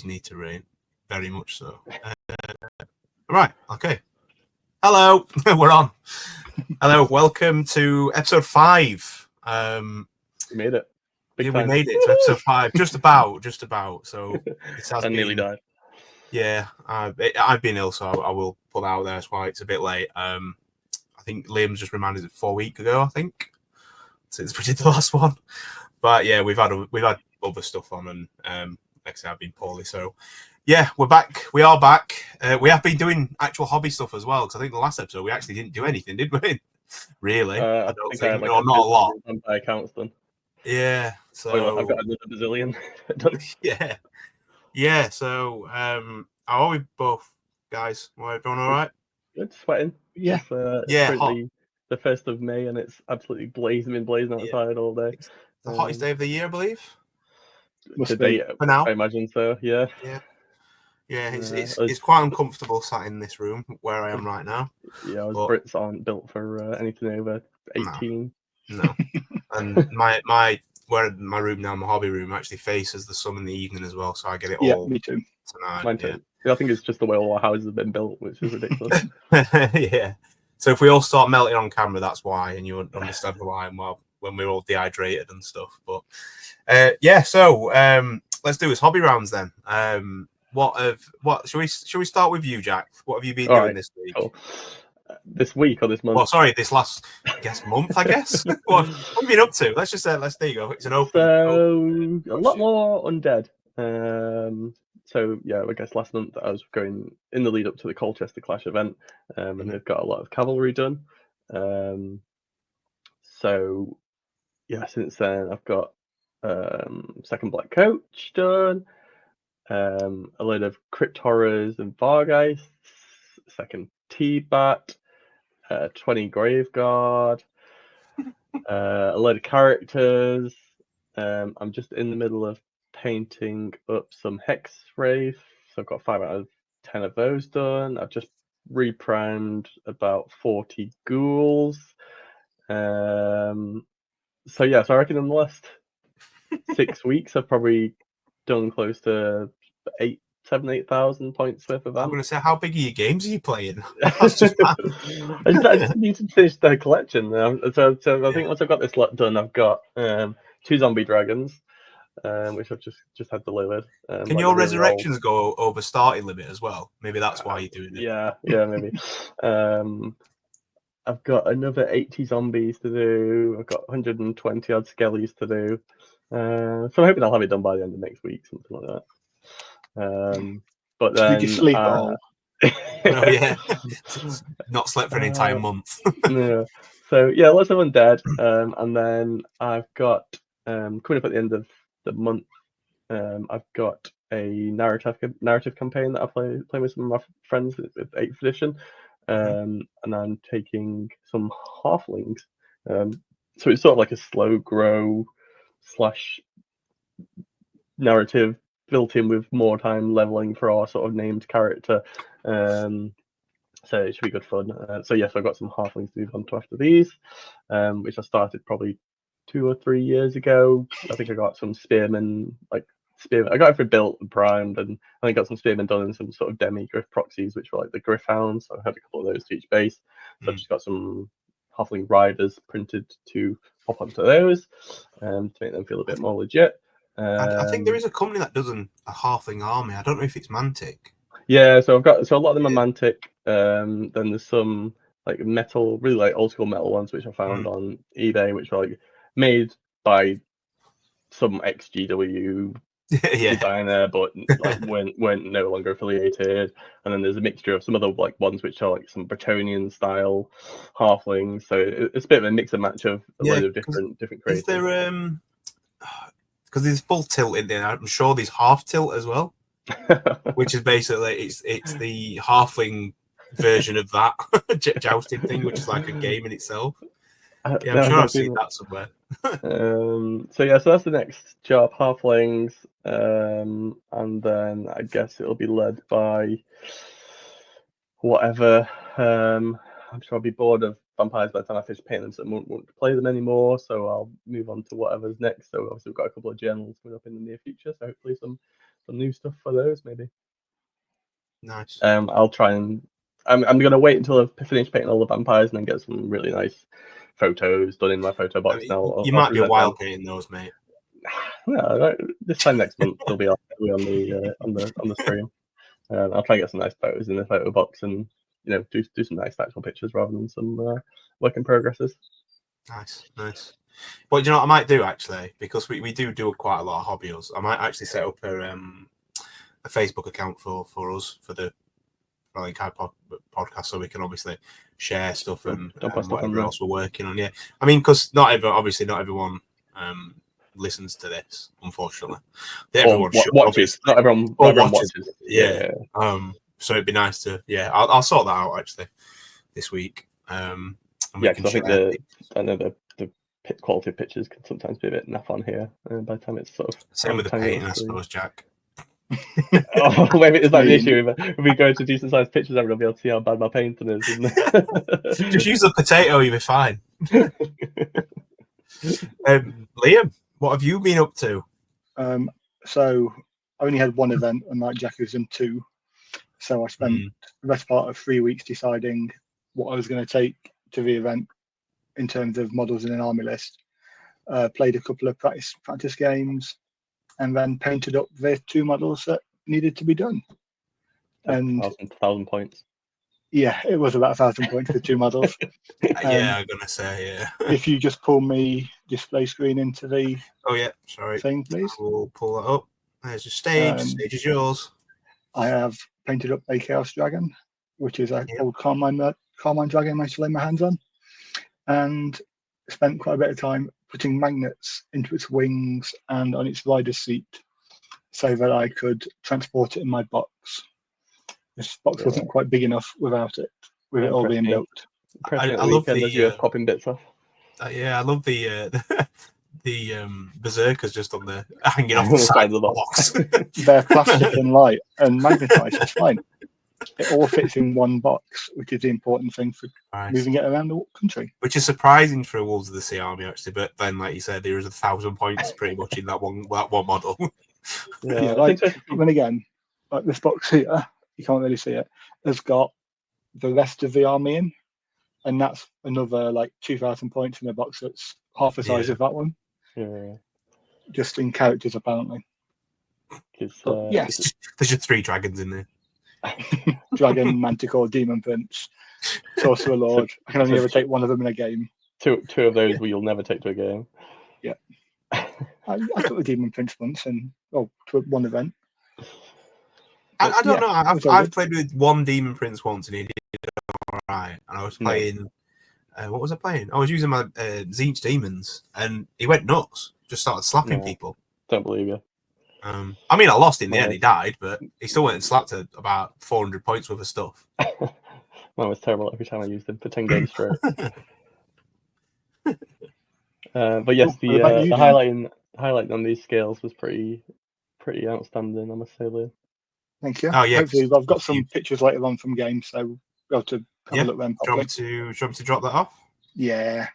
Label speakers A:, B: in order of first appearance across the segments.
A: does need to rain, very much so. Right, okay. Hello, we're on. Hello, welcome to episode 5.
B: We made it.
A: We made it to episode 5, just about. So it has
B: I nearly died.
A: Yeah, I've been ill, so I will put that out there. That's why it's a bit late. I think Liam's just reminded it 4 weeks ago. I think since we did the last one, but yeah, we've had other stuff on, and like I said, I've been poorly. So yeah, we're back. We are back. We have been doing actual hobby stuff as well, because I think the last episode we actually didn't do anything, did we? Really?
B: I don't think I had,
A: not a lot.
B: By accounts done.
A: Yeah. So
B: I've got another bazillion done.
A: Yeah. So how are we both, guys? Everyone all right?
B: Good, sweating.
A: Yeah.
B: It's currently the 1st of May, and it's absolutely blazing outside all day.
A: It's the hottest day of the year, I believe.
B: Today,
A: for now,
B: I imagine so. Yeah.
A: It's quite uncomfortable sat in this room where I am right now.
B: Yeah, Brits aren't built for anything over 18.
A: No. And my room now, my hobby room, actually faces the sun in the evening as well, so I get it all.
C: Yeah, me too.
A: Tonight.
B: Mine too. Yeah, I think it's just the way all our houses have been built, which is ridiculous.
A: Yeah. So if we all start melting on camera, that's why, and you understand why. When we're all dehydrated and stuff. But So let's do this hobby rounds then. Shall we start with you, Jack? What have you been doing this week?
B: Cool. This week or this month?
A: Well, sorry, this last month, I guess. What have you been up to? Let's there you go. It's an open.
B: A lot more undead. So yeah, I guess last month I was going in the lead up to the Colchester Clash event, and they've got a lot of cavalry done. So yeah, since then I've got second Black Coach done, a load of Crypt Horrors and Vargeists, second T-Bat, 20 Graveguard, a load of characters. I'm just in the middle of painting up some Hex Wraith, so I've got 5 out of 10 of those done. I've just reprimed about 40 ghouls. So I reckon in the last 6 weeks I've probably done close to 8,000 points worth of that. I'm
A: going to say, how big are your games are you playing?
B: That's just I just need to finish the collection. So I think once I've got this lot done, I've got 2 zombie dragons, which I've just had delivered.
A: Can your resurrections go over starting limit as well? Maybe that's why you're doing it.
B: Yeah, maybe. I've got another 80 zombies to do. I've got 120 odd skellies to do. So I'm hoping I'll have it done by the end of next week, something like that. But then
C: did you sleep at all?
A: Yeah, not slept for an entire month.
B: Yeah. So yeah, lots of undead, and then I've got coming up at the end of the month. I've got a narrative campaign that I play with some of my friends with 8th edition, and I'm taking some halflings. So it's sort of like a slow grow / narrative built in with more time leveling for our sort of named character. So it should be good fun. So yes, I've got some halflings to move on to after these, which I started probably 2 or 3 years ago. I think I got some spearmen, I got everything built and primed, and I think I got some spearmen done and some sort of demi-griff proxies, which were like the griff hounds. So I had a couple of those to each base. So I've just got some halfling riders printed to pop onto those, to make them feel a bit more legit.
A: I think there is a company that does a halfling army. I don't know if it's Mantic.
B: Yeah, so a lot of them are Mantic. Then there's some like metal, really like old school metal ones, which I found on eBay, which are like made by some ex-GW designer, but like weren't no longer affiliated. And then there's a mixture of some other like ones which are like some Bretonian style halflings. So it's a bit of a mix and match of a load of different creators.
A: Is there because there's full tilt in there? I'm sure there's half tilt as well, which is basically it's the halfling version of that jousting thing, which is like a game in itself. I'm sure I've seen that somewhere.
B: So that's the next job, halflings, and then I guess it'll be led by whatever. I'm sure I'll be bored of vampires by the time I finish painting them, so I won't play them anymore. So I'll move on to whatever's next. So obviously we've got a couple of journals coming up in the near future, so hopefully some some new stuff for those maybe.
A: Nice.
B: I'll try and I'm gonna wait until I've finished painting all the vampires and then get some really nice photos done in my photo box. Now
A: You might be wild painting those, mate.
B: Yeah, this time next month they'll be on the stream. I'll try and get some nice photos in the photo box and do some nice actual pictures rather than some work in progresses.
A: Nice. Well, do you know what I might do actually, because we do quite a lot of hobbies. I might actually set up a Facebook account for us for the Rallying Kai podcast, so we can obviously share stuff and whatever else we're working on. Yeah, I mean, because not everyone listens to this, unfortunately.
B: Everyone watches. Not everyone watches.
A: Yeah. So it'd be nice to. Yeah, I'll sort that out actually this week.
B: Yeah, because I think the quality of pictures can sometimes be a bit naff on here. By the time it's sort of
A: same with the painting, I suppose, Jack.
B: Oh, maybe is that the issue? If we go to decent sized pictures, everyone will be able to see how bad my painting is.
A: Just use a potato, you'll be fine. Liam, what have you been up to?
C: So I only had one event, unlike Jack who's done two. So I spent the best part of 3 weeks deciding what I was going to take to the event in terms of models in an army list. Played a couple of practice games, and then painted up the 2 models that needed to be done. And
B: 1,000 points.
C: Yeah, it was about 1,000 points for 2 models.
A: Yeah, I'm gonna say
C: If you just pull me display screen into the thing, please.
A: We'll pull that up. There's your stage. Stage is yours.
C: I have painted up a Chaos Dragon, which is an old Carmine Dragon I managed to lay my hands on, and spent quite a bit of time putting magnets into its wings and on its rider's seat so that I could transport it in my box. This box wasn't quite big enough without it, with it all being built.
A: I love the
B: popping bits off.
A: I love the berserkers just on the hanging off the side of the box.
C: They're plastic and light and magnetized. It's fine. It all fits in one box, which is the important thing for moving it around the country.
A: Which is surprising for a Wolves of the Sea army, actually. But then, like you said, there is 1,000 points pretty much in that one model.
C: Then again, like this box here, you can't really see it, has got the rest of the army in, and that's another like 2,000 points in a box that's half the size of that one.
B: Yeah.
C: Just in characters, apparently.
A: Yes, there's just 3 dragons in there.
C: Dragon, Manticore, Demon Prince, Sorcerer Lord. I can only ever take one of them in a game.
B: Two of those you'll never take to a game.
C: Yeah. I took the Demon Prince once to one event.
A: I don't know. I've played with one Demon Prince once and he did alright. And I was playing. What was I playing? I was using my Tzeentch Demons and he went nuts. Just started slapping people.
B: Don't believe you.
A: I mean, I lost in the end. He died, but he still went and slapped at about 400 points worth of stuff.
B: That was terrible every time I used him for 10 games straight. But yes, the highlighting on these scales was pretty outstanding, I must say, Liam.
C: Thank you.
A: Oh yeah.
C: Hopefully, I've got some pictures later on from games, so we'll have to have a look then.
A: Do you want me to drop that off?
C: Yeah.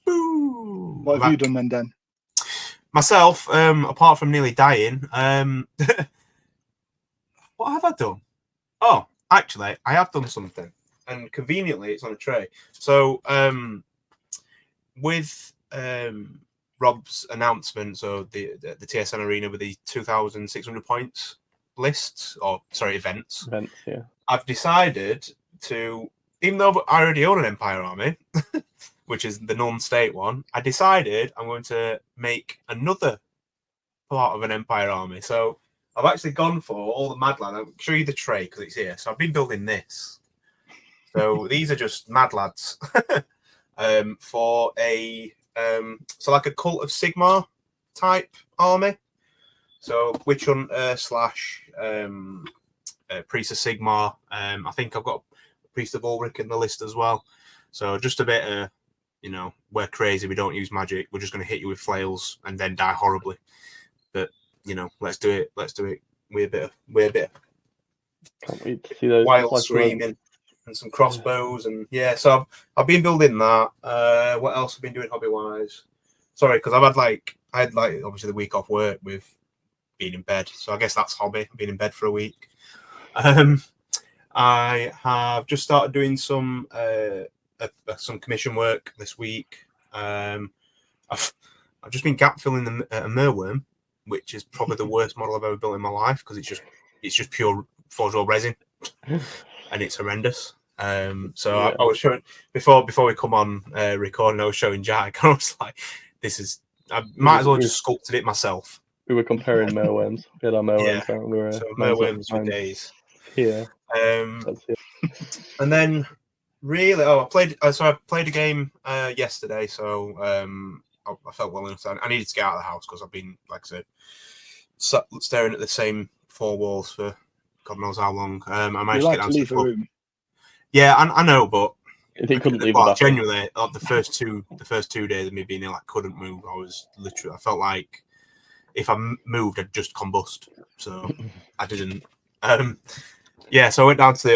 A: Boo!
C: What have you done then, Dan?
A: Myself, apart from nearly dying, what have I done? Oh, actually, I have done something, and conveniently, it's on a tray. So, with Rob's announcement, so the TSN Arena with the 2,600 points lists, events.
B: Events, yeah.
A: I've decided to, even though I already own an Empire army, which is the non-state one, I decided I'm going to make another part of an Empire army. So I've actually gone for all the Mad Lads. I'll show you the tray because it's here. So I've been building this. So these are just Mad Lads for a like a Cult of Sigmar type army. So Witch Hunter / Priest of Sigmar. I think I've got Priest of Ulrich in the list as well. So just a bit of, we're crazy. We don't use magic. We're just going to hit you with flails and then die horribly. But let's do it. Let's do it. We're a bit of
B: can't wait to see those
A: wild screaming and some crossbows and So I've been building that. What else have I been doing hobby wise? Sorry, because I had obviously the week off work with being in bed. So I guess that's hobby, being in bed for a week. I have just started doing some commission work this week. I've just been gap filling a mealworm, which is probably the worst model I've ever built in my life because it's just pure forge roll resin, and it's horrendous. So I was showing before we come on recording. I was showing Jack. I was like, "This is. I might as well just sculpted it myself."
B: We were comparing mealworms. We had our mealworms out. We were
A: so mealworms for days.
B: Yeah.
A: And then really, I played a game yesterday. So I felt well enough. I needed to get out of the house because I've been, like I said, staring at the same four walls for God knows how long. I managed to get down to the room. Yeah, I know, but
B: he couldn't leave.
A: Genuinely, like the first 2 days of me being ill, I couldn't move. I felt like if I moved, I'd just combust. So I didn't. So I went down to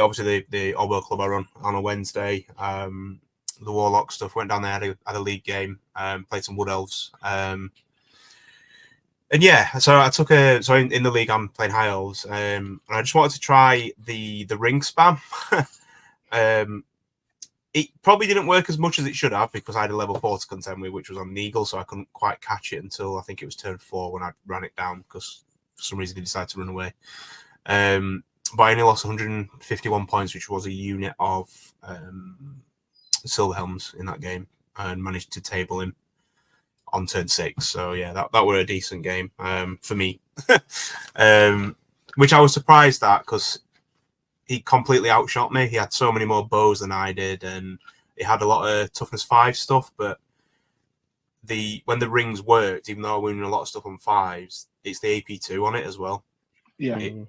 A: the Orwell Club I run on a Wednesday. The Warlock stuff. Went down there, had a league game, played some Wood Elves. So I took in the league I'm playing High Elves, and I just wanted to try the ring spam. It probably didn't work as much as it should have because I had a level 4 to contend with, which was on the Eagle, so I couldn't quite catch it until I think it was turn 4 when I ran it down because for some reason he decided to run away. But I only lost 151 points, which was a unit of Silver Helms in that game, and managed to table him on turn 6. So yeah, that were a decent game for me, which I was surprised at because he completely outshot me. He had so many more bows than I did, and he had a lot of toughness 5 stuff. But when the rings worked, even though I won a lot of stuff on 5s, it's the AP2 on it as well.
C: Yeah,
A: and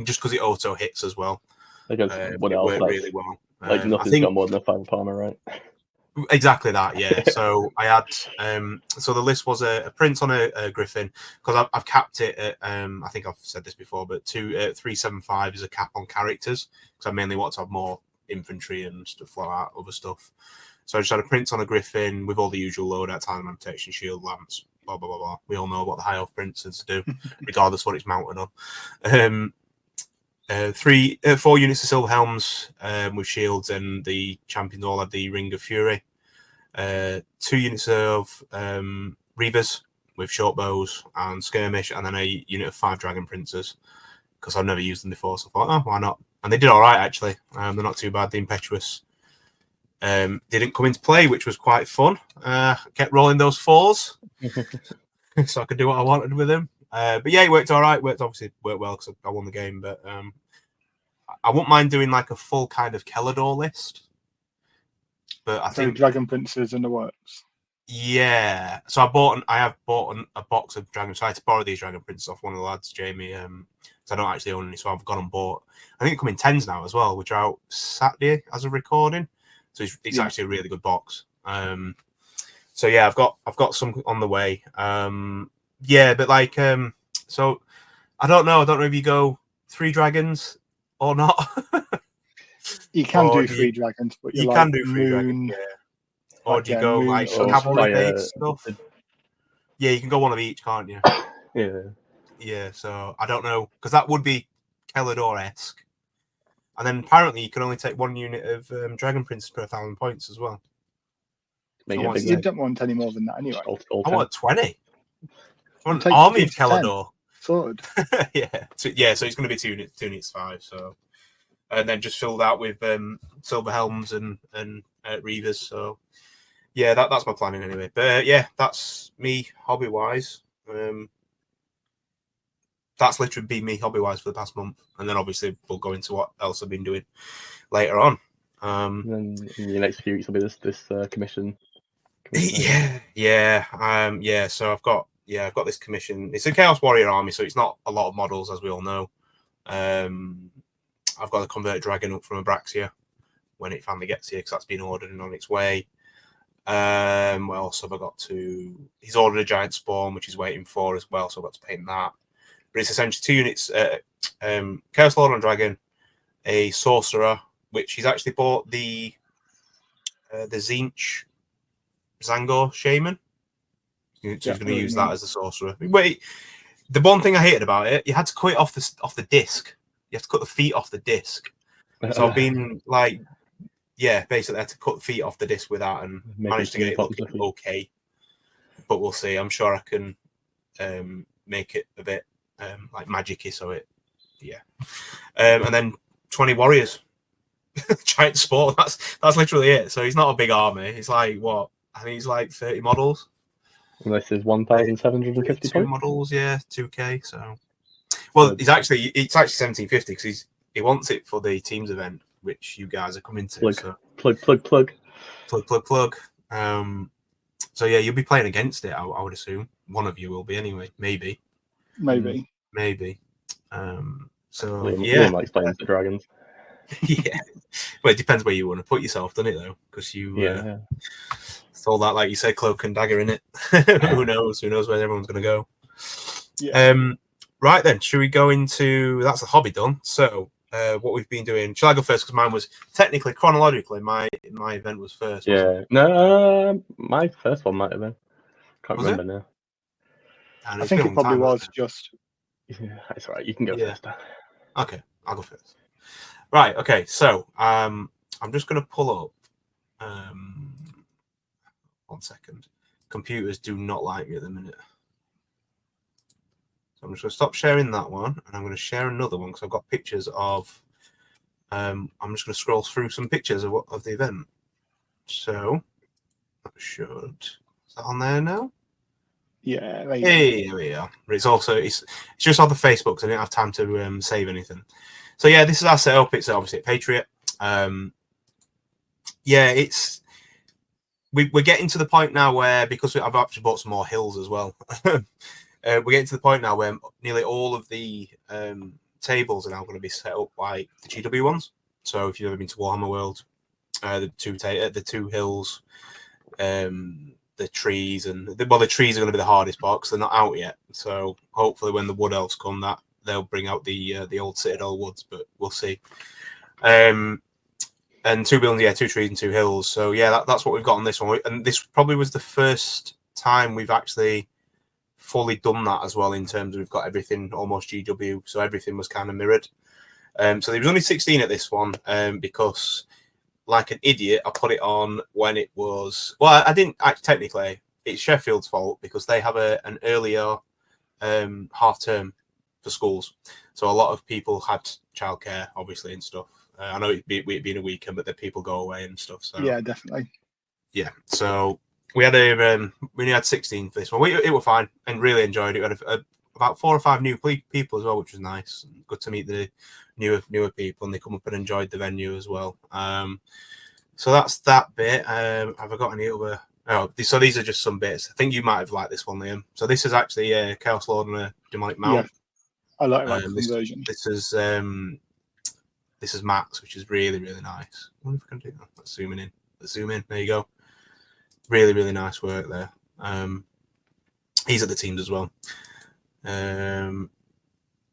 A: just because it auto hits as well,
B: against what
A: it
B: else?
A: worked really well.
B: Nothing's got more than a 5 armor, right?
A: Exactly that, yeah. So I had so the list was a prince on a griffin because I've capped it at I think I've said this before, but 375 is a cap on characters because I mainly want to have more infantry and stuff like that, other stuff. So I just had a prince on a griffin with all the usual loadout, time and protection, shield, lance, blah blah blah blah. We all know what the high elf princes do, regardless what it's mounted on. 4 units of Silver Helms with shields, and the champions all had the Ring of Fury. 2 units of Reavers with short bows and skirmish, and then a unit of 5 Dragon Princes because I've never used them before, so I thought, why not? And they did all right actually. They're not too bad. The Impetuous didn't come into play, which was quite fun. Kept rolling those 4s, so I could do what I wanted with them. But yeah, it worked all right. Obviously worked well because I won the game. But I wouldn't mind doing like a full kind of Kelador list. But I think
C: Dragon Princes in the works.
A: Yeah, so I have bought a box of Dragon. So I had to borrow these Dragon Princes off one of the lads, Jamie. So I don't actually own any, so I've gone and bought. I think they come in 10s now as well, which are out Saturday as a recording. So it's actually a really good box. So yeah, I've got some on the way. But like so I don't know if you go 3 dragons or not.
C: You can do 3 dragons, but
A: you can do 3 dragons, yeah. Or do you go like cavalry-based stuff? Yeah, you can go one of each, can't you? Yeah, so I don't know, because that would be Kelador-esque. And then apparently you can only take 1 unit of Dragon Princes per 1,000 points as well.
C: You don't want any more than that anyway.
A: I want 20. I want an army of Kelador.
C: Sorted.
A: So it's going to be 2 units 5. So, and then just filled out with Silver Helms and Reavers. So yeah, that's my planning anyway. But yeah, that's me hobby wise. That's literally been me hobby wise for the past month, and then obviously we'll go into what else I've been doing later on.
B: And then in the next few weeks will be this commission.
A: Yeah. So I've got this commission. It's a Chaos Warrior army, so it's not a lot of models, as we all know. I've got a converted dragon up from Abraxia when it finally gets here, because that's been ordered and on its way. What else have I got to? He's ordered a giant spawn, which he's waiting for as well, so I've got to paint that. But it's essentially 2 units: Chaos Lord on Dragon, a sorcerer, which he's actually bought the Zinch Zangor Shaman. So he's going to use that as a sorcerer. Wait, The one thing I hated about it, you had to cut it off the disc. You have to cut the feet off the disc. So I've been like, basically I had to cut the feet off the disc with that and managed to get it looking okay. But we'll see. I'm sure I can make it a bit like magic-y, so it, and then 20 warriors. Giant sport. That's literally it. So he's not a big army. He's like what? I think he's like 30 models.
B: And this is 1,750 points.
A: Models, 2K. So, well, it's actually 1,750 because he wants it for the teams event, which you guys are coming to.
B: Plug.
A: So yeah, you'll be playing against it. I would assume one of you will be anyway. Maybe. So
B: Liam likes playing the dragons.
A: Yeah. Well, it depends where you want to put yourself, doesn't it? Though, because it's all that, like you said, cloak and dagger in it. Who knows? Who knows where everyone's going to go? Yeah. Right then, should we go into that's the hobby done? So, what we've been doing. Shall I go first? Because mine was technically chronologically my event was first.
B: No, my first one might have been. Can't remember now.
C: I think it probably was just.
B: Yeah, that's right. You can go first.
A: Okay, I'll go first. Right. Okay. So, I'm just going to pull up. 1 second. Computers do not like me at the minute. So I'm just going to stop sharing that one, and I'm going to share another one because I've got pictures of. I'm just going to scroll through some pictures of the event. So that should. Is that on there now?
C: Yeah.
A: Hey, there we are. It's just on the Facebook, so I didn't have time to save anything. So yeah, this is our setup. It's obviously a Patriot. We're getting to the point now where, because I've actually bought some more hills as well. We're getting to the point now where nearly all of the tables are now going to be set up like the GW ones. So if you've ever been to Warhammer World, the two hills, the trees, and the trees are going to be the hardest part because they're not out yet. So hopefully when the wood elves come, that they'll bring out the old Citadel woods, but we'll see. And 2 buildings, 2 trees and 2 hills. So yeah, that's what we've got on this one. And this probably was the first time we've actually fully done that as well, in terms of we've got everything almost GW, so everything was kind of mirrored. So there was only 16 at this one, because like an idiot, I put it on when it was. Well, I didn't technically. It's Sheffield's fault because they have an earlier half term for schools, so a lot of people had childcare, obviously, and stuff. I know it being a weekend, but the people go away and stuff. So
C: yeah, definitely.
A: Yeah, so we had we only had 16 for this one. It was fine and really enjoyed it. We had about 4 or 5 new people as well, which was nice. Good to meet the newer people, and they come up and enjoyed the venue as well. So that's that bit. Have I got any other? Oh, so these are just some bits. I think you might have liked this one, Liam. So this is actually a Chaos Lord and a Demonic Mount.
C: Yeah, I like that conversion.
A: This is Max, which is really, really nice. I wonder if I can do that. Let's zoom in. Let's zoom in. There you go. Really, really nice work there. He's at the teams as well. And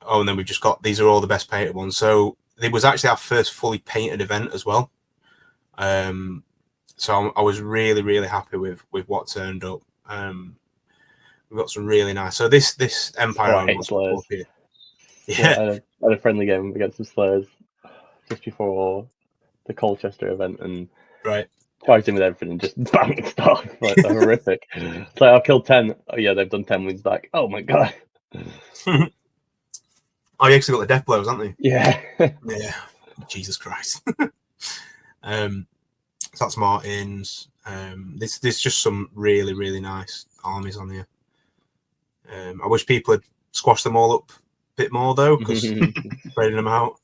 A: then we've just got, these are all the best painted ones. So it was actually our first fully painted event as well. So I was really, really happy with what turned up. We've got some really nice. So this Empire was here.
B: Yeah, I had a friendly game against some Slayers just before the Colchester event, and charged in with everything and just bang stuff. Like horrific. It's like I've killed 10. Oh yeah, they've done 10 wins back. Oh my god.
A: Oh, you actually got the death blows, haven't they?
B: Yeah.
A: Yeah. Jesus Christ. So that's Martin's. There's just some really, really nice armies on here. I wish people had squashed them all up a bit more though, because spreading them out.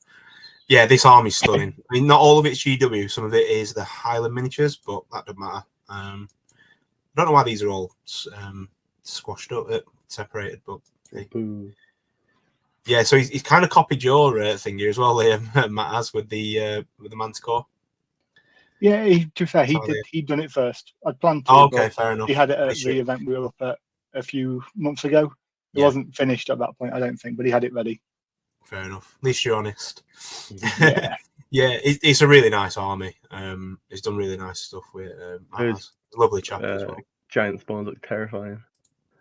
A: Yeah, this army's stunning. I mean, not all of it's GW. Some of it is the Highland miniatures, but that doesn't matter. I don't know why these are all squashed up, separated, but yeah. So he's kind of copied your thing here as well, Liam. Matt has with the Manticore.
C: Yeah, to be fair, he'd done it first. I'd planned to.
A: Oh, okay, fair enough.
C: He had it at the event we were up at a few months ago. It wasn't finished at that point, I don't think, but he had it ready.
A: Fair enough. At least you're honest.
C: Yeah.
A: Yeah, it's a really nice army. It's done really nice stuff with lovely chap as well.
B: Giant spawns look terrifying.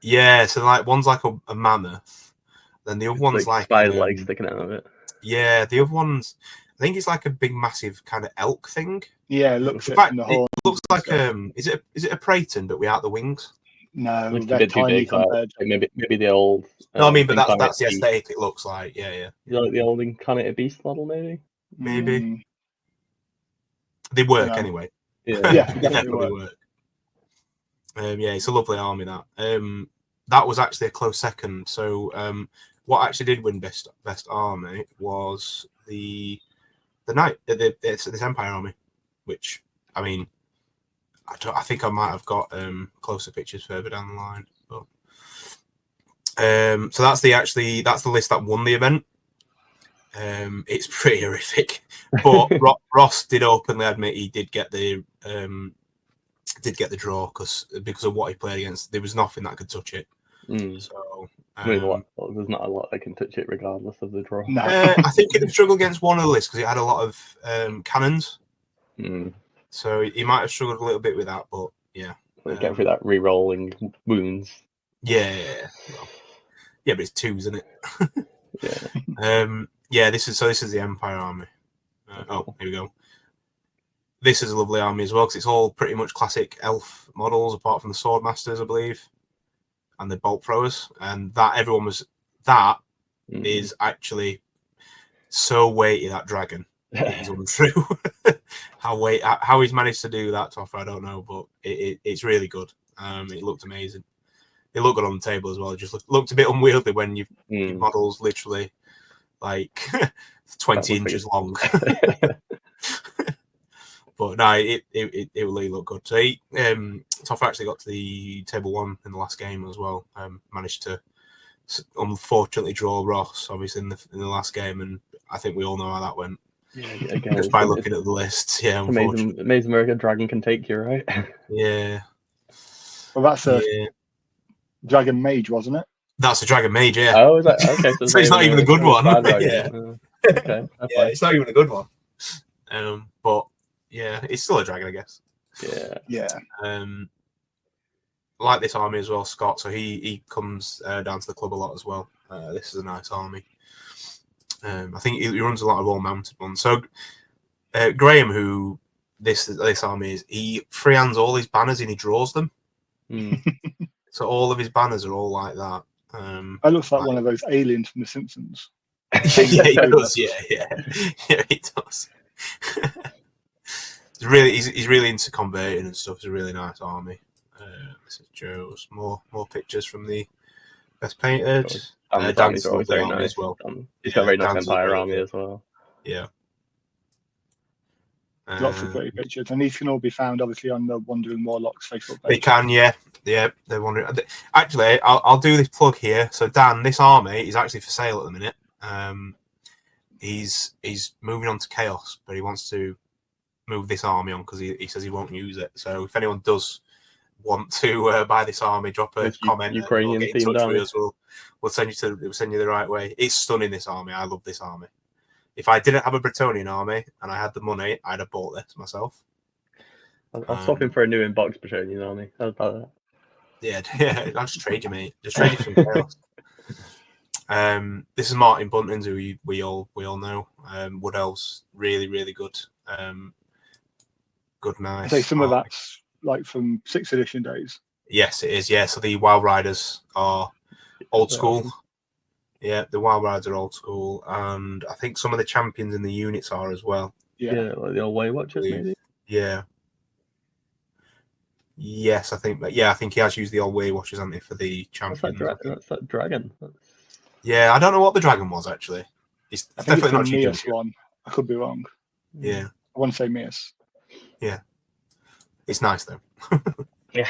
A: Yeah, so like one's like a mammoth, Then the other one's like
B: spider legs sticking out of it.
A: Yeah, the other one's I think it's like a big, massive kind of elk thing.
C: Yeah, it looks
A: In
C: it
A: fact,
C: from the
A: it
C: horn.
A: looks like is it a praeton but without the wings?
C: No,
B: Looks a
C: they're
B: bit too
C: tiny
B: big. So
C: compared.
B: maybe the old.
A: No, I mean, but that's
B: incarnate
A: the
B: beast.
A: aesthetic it looks like. Yeah.
B: Like the old incarnated beast model, maybe.
A: Maybe they work
C: No.
A: anyway.
B: Yeah.
C: Yeah,
A: They
C: definitely
A: definitely
C: work.
A: work. Yeah, it's a lovely army that. That was actually a close second. So what actually did win best army was the this Empire army, which I mean, I think I might have got closer pictures further down the line. But so that's the list that won the event. It's pretty horrific, but Ross did openly admit he did get the draw because of what he played against. There was nothing that could touch it. So
B: there's not a lot that can touch it regardless of the draw.
C: No.
A: I think it would struggle against one of the lists because it had a lot of cannons. So he might have struggled a little bit with that, but yeah.
B: Get through that re-rolling wounds.
A: Yeah. Yeah, but it's twos, isn't it? Yeah. This is the Empire army. Here we go. This is a lovely army as well because it's all pretty much classic elf models, apart from the sword masters, I believe, and the bolt throwers. And is actually so weighty, that dragon. It is untrue. How he's managed to do that, Toffer, I don't know, but it's really good. It looked amazing. It looked good on the table as well. It just looked a bit unwieldy when your model's literally like 20 inches long. But no, it really looked good. So Toffer actually got to the table 1 in the last game as well. Managed to unfortunately draw Ross, obviously, in the last game, and I think we all know how that went.
B: Yeah, again,
A: just by looking at the lists. Yeah,
B: amazing where a dragon can take you, right?
A: Yeah.
C: Well, that's a dragon mage, wasn't it?
A: That's a dragon mage, yeah.
B: Oh, is that okay?
A: So it's not even a good one.
B: Yeah. Okay.
A: Yeah, it's not even a good one. But yeah, it's still a dragon, I guess.
C: Yeah.
A: Like this army as well, Scott. So he comes down to the club a lot as well. This is a nice army. I think he runs a lot of all mounted ones. So Graham, who this army is, he freehands all his banners and he draws them. So all of his banners are all like that.
C: It looks like one of those aliens from The Simpsons.
A: Yeah, he does. Yeah, he does. He's really into converting and stuff. It's a really nice army. This is Joe's. More pictures from the best painted.
B: Dan's always very nice
A: as well.
B: He's got a very nice Empire army as well.
A: Yeah.
C: Lots of pretty pictures, and these can all be found obviously on the Wandering Warlocks Facebook page.
A: They can, yeah. They're wondering. Actually, I'll do this plug here. So Dan, this army is actually for sale at the minute. He's moving on to Chaos, but he wants to move this army on because he says he won't use it. So if anyone does want to buy this army, drop a comment.
B: Ukrainian themed army.
A: We'll send you the right way. It's stunning, this army. I love this army. If I didn't have a Bretonian army and I had the money, I'd have bought this myself.
B: I'll swap in for a new in-box Bretonian army. How's about that?
A: Yeah. I'll just trade you, mate. Just trade you some chaos. This is Martin Buntings, who we all know. Wood Elves, really, really good. Good, nice.
C: I say some of that's like from 6th edition days.
A: Yes, it is. Yeah, so the Wild Riders are old school. Yeah, the Wild Riders are old school, and I think some of the champions in the units are as well.
B: Yeah, like the old Way Watchers, maybe.
A: Yeah. Yes, I think. But yeah, I think he has used the old Way Watchers, hasn't he, for the champions?
B: That's that dragon.
A: Yeah, I don't know what the dragon was actually. It's definitely not
C: Mias one. I could be wrong.
A: Yeah,
C: I want to say Mias.
A: Yeah, it's nice though.
B: Yeah.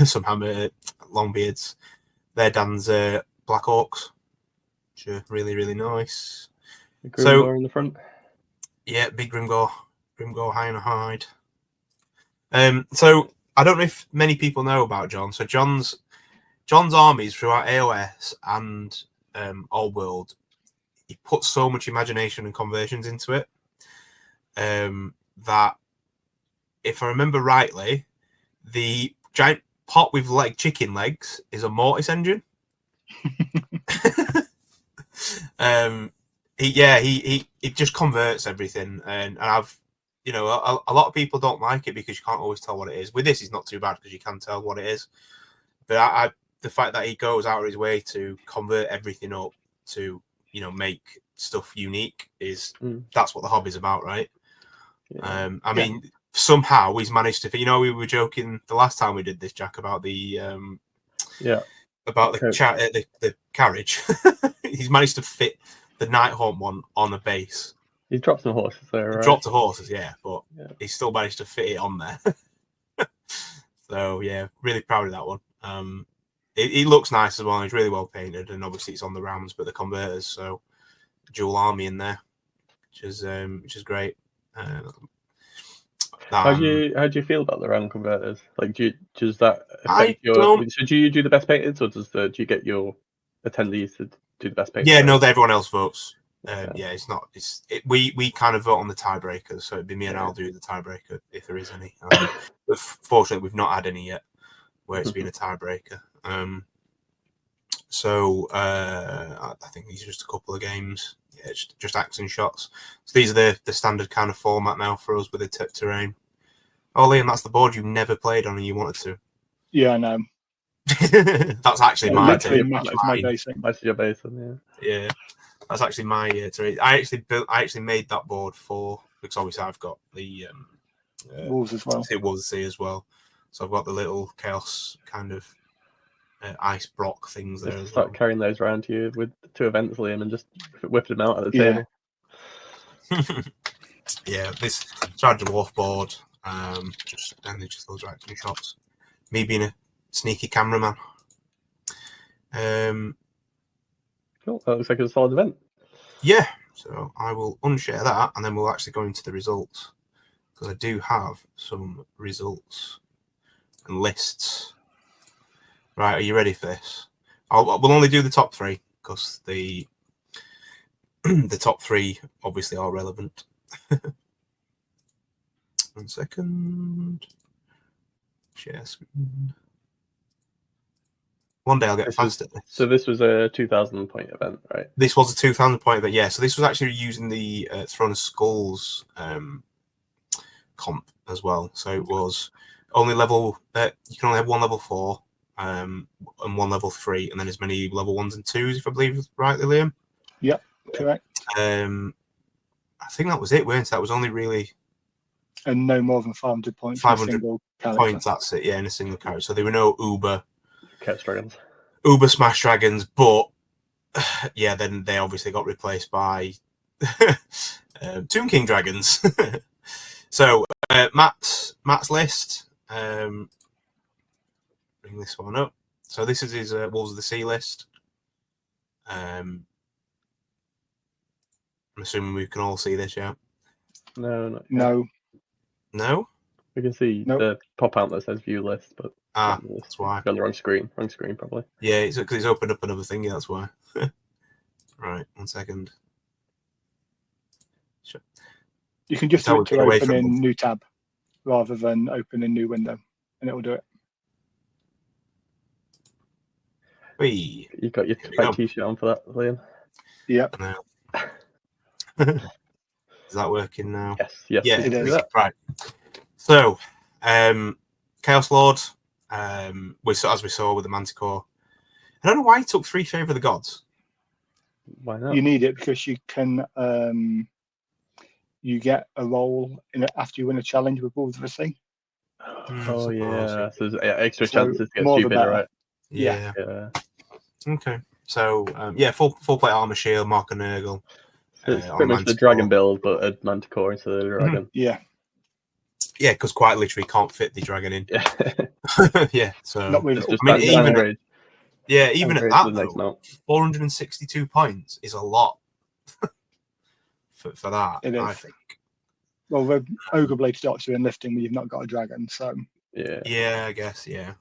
A: Some hammer Longbeards. They're Dan's Black Orcs, which are really, really nice.
B: Grimgor in the front.
A: Yeah, big Grimgor high and hide. So I don't know if many people know about John. So John's armies throughout AOS and Old World, he put so much imagination and conversions into it that, if I remember rightly, the giant pot with chicken legs is a mortis engine. He just converts everything, and I've, a lot of people don't like it because you can't always tell what it is. With this, it's not too bad because you can tell what it is. But the fact that he goes out of his way to convert everything up to, make stuff unique that's what the hobby's about, right?
B: Yeah.
A: I mean, somehow he's managed to. We were joking the last time we did this, Jack, about the the carriage. He's managed to fit the Nighthawk one on a base.
B: He dropped some horses there, right?
A: Dropped the horses, but he still managed to fit it on there. So yeah, really proud of that one. It looks nice as well. It's really well painted, and obviously it's on the Rams, but the converters, so dual army in there, which is great.
B: How do you feel about the Ram converters? Like, does that affect So do you do the best painted, or do you get your attendees to do the best painted?
A: Yeah, no, everyone else votes. It's not. We kind of vote on the tiebreakers, so it'd be me and I'll do the tiebreaker if there is any. But fortunately, we've not had any yet where it's been a tiebreaker. I think these are just a couple of games. Yeah, it's just action shots. So these are the standard kind of format now for us with the terrain. Oh, Liam, that's the board you never played on and you wanted to.
C: Yeah, I know.
A: That's actually my
C: literally matches my basing.
B: Matches your basing,
A: yeah. That's actually my terrain. I actually made that board because obviously I've got the
C: Wolves as well.
A: It was as well. So I've got the little chaos kind of ice block things there.
B: Just start carrying those around to you with 2 events, Liam, and just whip them out at the table.
A: Yeah, this Charge Dwarf board, just those action shots. Me being a sneaky cameraman.
B: Cool. That looks like a solid event.
A: Yeah, so I will unshare that, and then we'll actually go into the results because I do have some results and lists. Right, are you ready for this? We'll only do the top 3 because the top 3 obviously are relevant. 1 second. Share screen. One day I'll get fast at this.
B: So this was a 2,000 point event, right?
A: This was a 2,000 point event, yeah. So this was actually using the Throne of Skulls comp as well. So it was only level. You can only have 1 level 4 and 1 level 3, and then as many level 1s and 2s, if I believe rightly, Liam.
C: Yep, correct.
A: I think that was it, weren't it? That was only really.
C: And no more than 500 points.
A: 500 points, that's it, yeah, in a single character. So there were no Uber Smash Dragons, but yeah, then they obviously got replaced by Tomb King Dragons. So Matt's list. Bring this one up. So this is his Wolves of the Sea list. I'm assuming we can all see this, yeah?
B: No.
A: No?
B: We can see the pop out that says view list, but
A: that's why.
B: On the wrong screen probably.
A: Yeah, it's because it's opened up another thing. Yeah, that's why. Right, 1 second. Sure.
C: You can just switch to open in new tab rather than open in new window, and it will do it.
A: Whee.
B: You got your t-shirt on for that, Liam?
C: Yep.
A: Is that working now?
B: Yes,
A: yeah,
C: it is.
A: Right. So, Chaos Lord, as we saw with the Manticore. I don't know why he took 3 Favour of the Gods.
B: Why not?
C: You need it because you can. You get a roll after you win a challenge with Wolves of the Sea.
B: Oh yeah, so there's extra chances to get stupid, right?
A: Yeah. Okay. So full plate armor shield, Mark and Nurgle.
B: So it's pretty much the dragon build, but a Manticore instead of the dragon.
C: Yeah.
A: Yeah, because quite literally can't fit the dragon in. Yeah. So
C: not really.
A: Even at that, 462 points is a lot for that.
C: It is.
A: I think.
C: Well, the Ogre Blade starts you in lifting when you've not got a dragon, so
A: yeah, I guess yeah.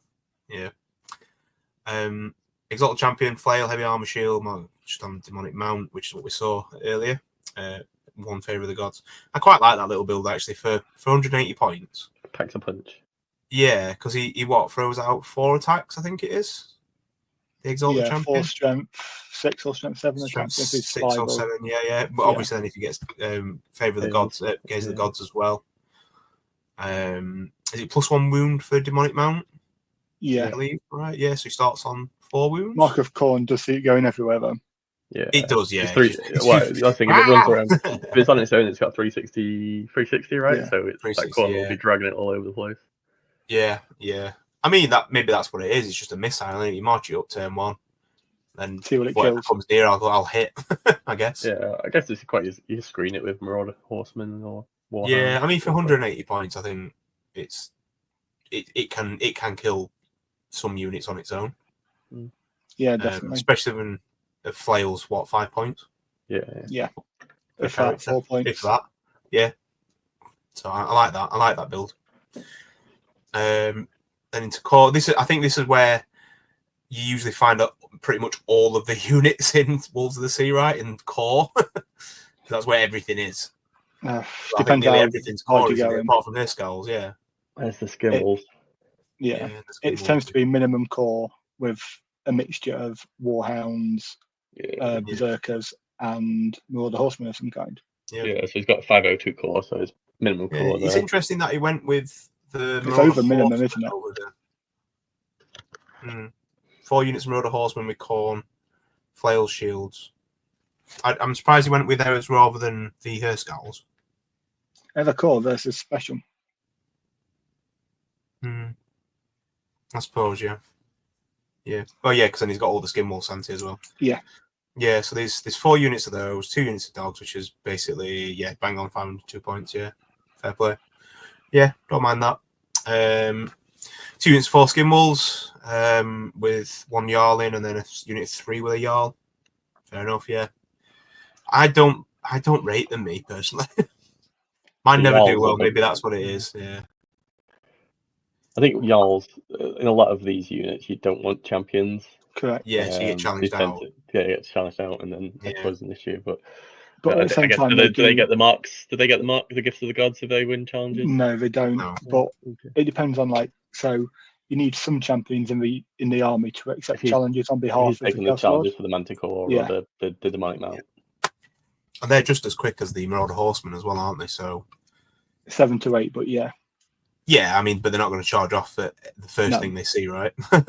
A: Exalted Champion, Flail, Heavy Armor Shield, just on Demonic Mount, which is what we saw earlier. 1 Favour of the Gods. I quite like that little build actually for 180 points.
B: Packs a punch.
A: Yeah, because he throws out 4 attacks, I think it is. The Exalted
C: Yeah,
A: Champion.
C: 4 strength 6 or strength 7. I
A: Strength
C: can't if it's
A: 6
C: 5
A: or 7, yeah. But
C: Yeah.
A: obviously then if he gets Favour of the Gods, Gaze of the Gods as well. Is it +1 wound for Demonic Mount?
C: Yeah.
A: I believe, right? Yeah, so he starts on 4 wounds.
C: Mark of Corn does see it going everywhere though.
B: Yeah,
A: It does, yeah.
B: Well, I was thinking it runs around. If it's on its own, it's got 360, right?
C: Yeah.
B: So it's that corn will be dragging it all over the place.
A: Yeah. I mean, maybe that's what it is. It's just a missile. And you march it up turn 1, then
C: See what it
A: whatever
C: kills.
A: comes near, I'll hit. I guess.
B: Yeah, I guess it's quite easy. You screen it with Marauder Horseman or Warhound.
A: Yeah, I mean, for 180 points, I think it can kill some units on its own.
C: Yeah, definitely.
A: Especially when it flails 5 points.
C: Yeah. If
A: that,
C: 4 points.
A: If that, yeah. So I like that. I like that build. Then into core. I think this is where you usually find out pretty much all of the units in Wolves of the Sea, right? In core. That's where everything is.
C: Depends how
A: everything's core,
C: you go in.
A: apart from their skulls, yeah.
B: There's the Skimmels.
C: It tends to be minimum core with a mixture of Warhounds, Berserkers, and Marauder Horsemen of some kind.
B: Yeah, so he's got 502 core, so it's minimum core.
A: It's interesting that he went with the.
C: It's over minimum, isn't
A: it? 4 units of Marauder Horsemen with Corn, flail shields. I'm surprised he went with those rather than the Herscals.
C: Ever core versus special.
A: I suppose, yeah. Oh, yeah, because then he's got all the Skinwall Santi as well. Yeah, so there's 4 units of those, 2 units of dogs, which is basically, bang on 502 points, yeah. Fair play. Yeah, don't mind that. 2 units of 4 Skinwalls, with 1 Jarl in, and then a unit of 3 with a Jarl. Fair enough, yeah. I don't rate them, me, personally. Mine never do well, maybe that's what it is, yeah.
B: I think Jarls, in a lot of these units, you don't want champions.
C: Correct.
A: Yeah, so you get challenged out.
B: Get challenged out, and then I suppose an issue. But
C: at the same time,
B: do they get the marks? Do they get the gifts of the gods if they win challenges?
C: No, they don't. No. But it depends on so you need some champions in the army to accept challenges on behalf of
B: the challenges for the Manticore or the Demonic Mount.
A: And they're just as quick as the Marauder Horsemen as well, aren't they? So
C: 7 to 8, but yeah.
A: Yeah, I mean, but they're not going to charge off at the first thing they see, right?
B: I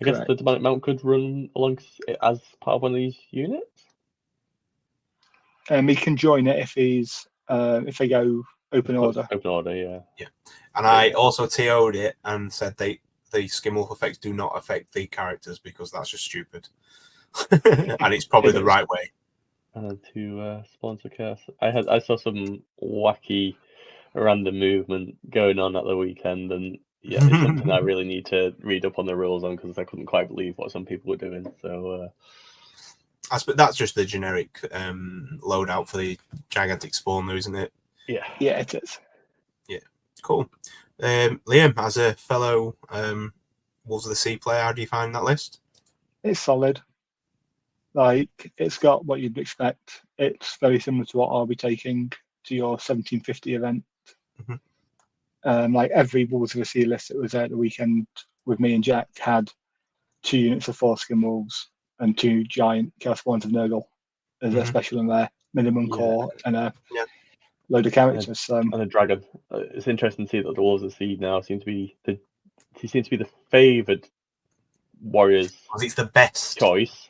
B: guess the Demonic Mount could run along as part of one of these units.
C: He can join it if they go open order.
B: Open order, yeah.
A: And I also TO'd it and said the Skinwolf effects do not affect the characters because that's just stupid, and it's probably the right way.
B: And to sponsor chaos, I saw some wacky random movement going on at the weekend, and it's something I really need to read up on the rules on because I couldn't quite believe what some people were doing. So
A: that's just the generic loadout for the gigantic spawn, though, isn't it?
C: Yeah, it is.
A: Yeah, cool. Liam, as a fellow Wolves of the Sea player, how do you find that list?
C: It's solid. It's got what you'd expect. It's very similar to what I'll be taking to your 1750 event. Every Wolves of the Sea list that was there at the weekend with me and Jack had 2 units of 4 Skin Wolves and 2 giant Chaos Spawns of Nurgle as a special in there, minimum core, and a load of characters.
B: And a dragon. It's interesting to see that the Wolves of the Sea now seem to be the favoured warriors.
A: Because it's the best
B: choice,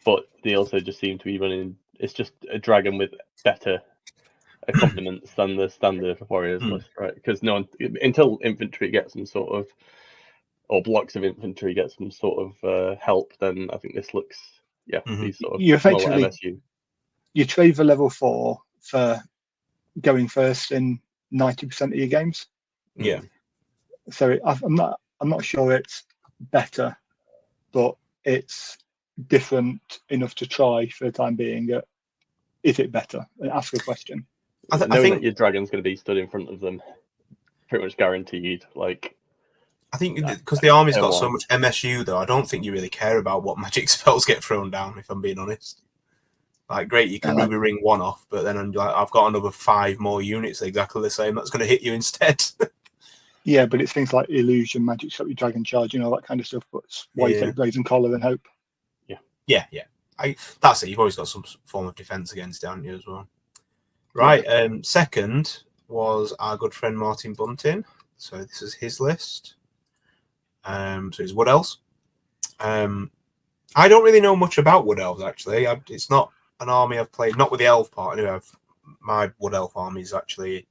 B: but they also just seem to be running. It's just a dragon with better accompaniments than the standard warriors list, right? Because until infantry gets some sort of, or blocks of infantry get some sort of help, then I think this looks these sort of
C: you effectively
B: MSU.
C: You trade the level 4 for going first in 90% of your games.
B: Yeah.
C: So I'm not sure it's better, but it's different enough to try for the time being. Is it better? And ask a question.
B: I think that your dragon's going to be stood in front of them, pretty much guaranteed.
A: I think because the army's got so much MSU, though, I don't think you really care about what magic spells get thrown down. If I'm being honest, great, you can Ruby Ring 1 off, but then I've got another 5 more units exactly the same that's going to hit you instead.
C: Yeah, but it's things like illusion, magic shot, your dragon charge, all that kind of stuff. But it's why you take brazen collar and hope.
A: Yeah. That's it. You've always got some form of defense against it, haven't you, as well? Right. Second was our good friend Martin Bunting. So this is his list. So it's Wood Elves. I don't really know much about Wood Elves, actually. It's not an army I've played, not with the elf part. Anyway, my Wood Elf army is actually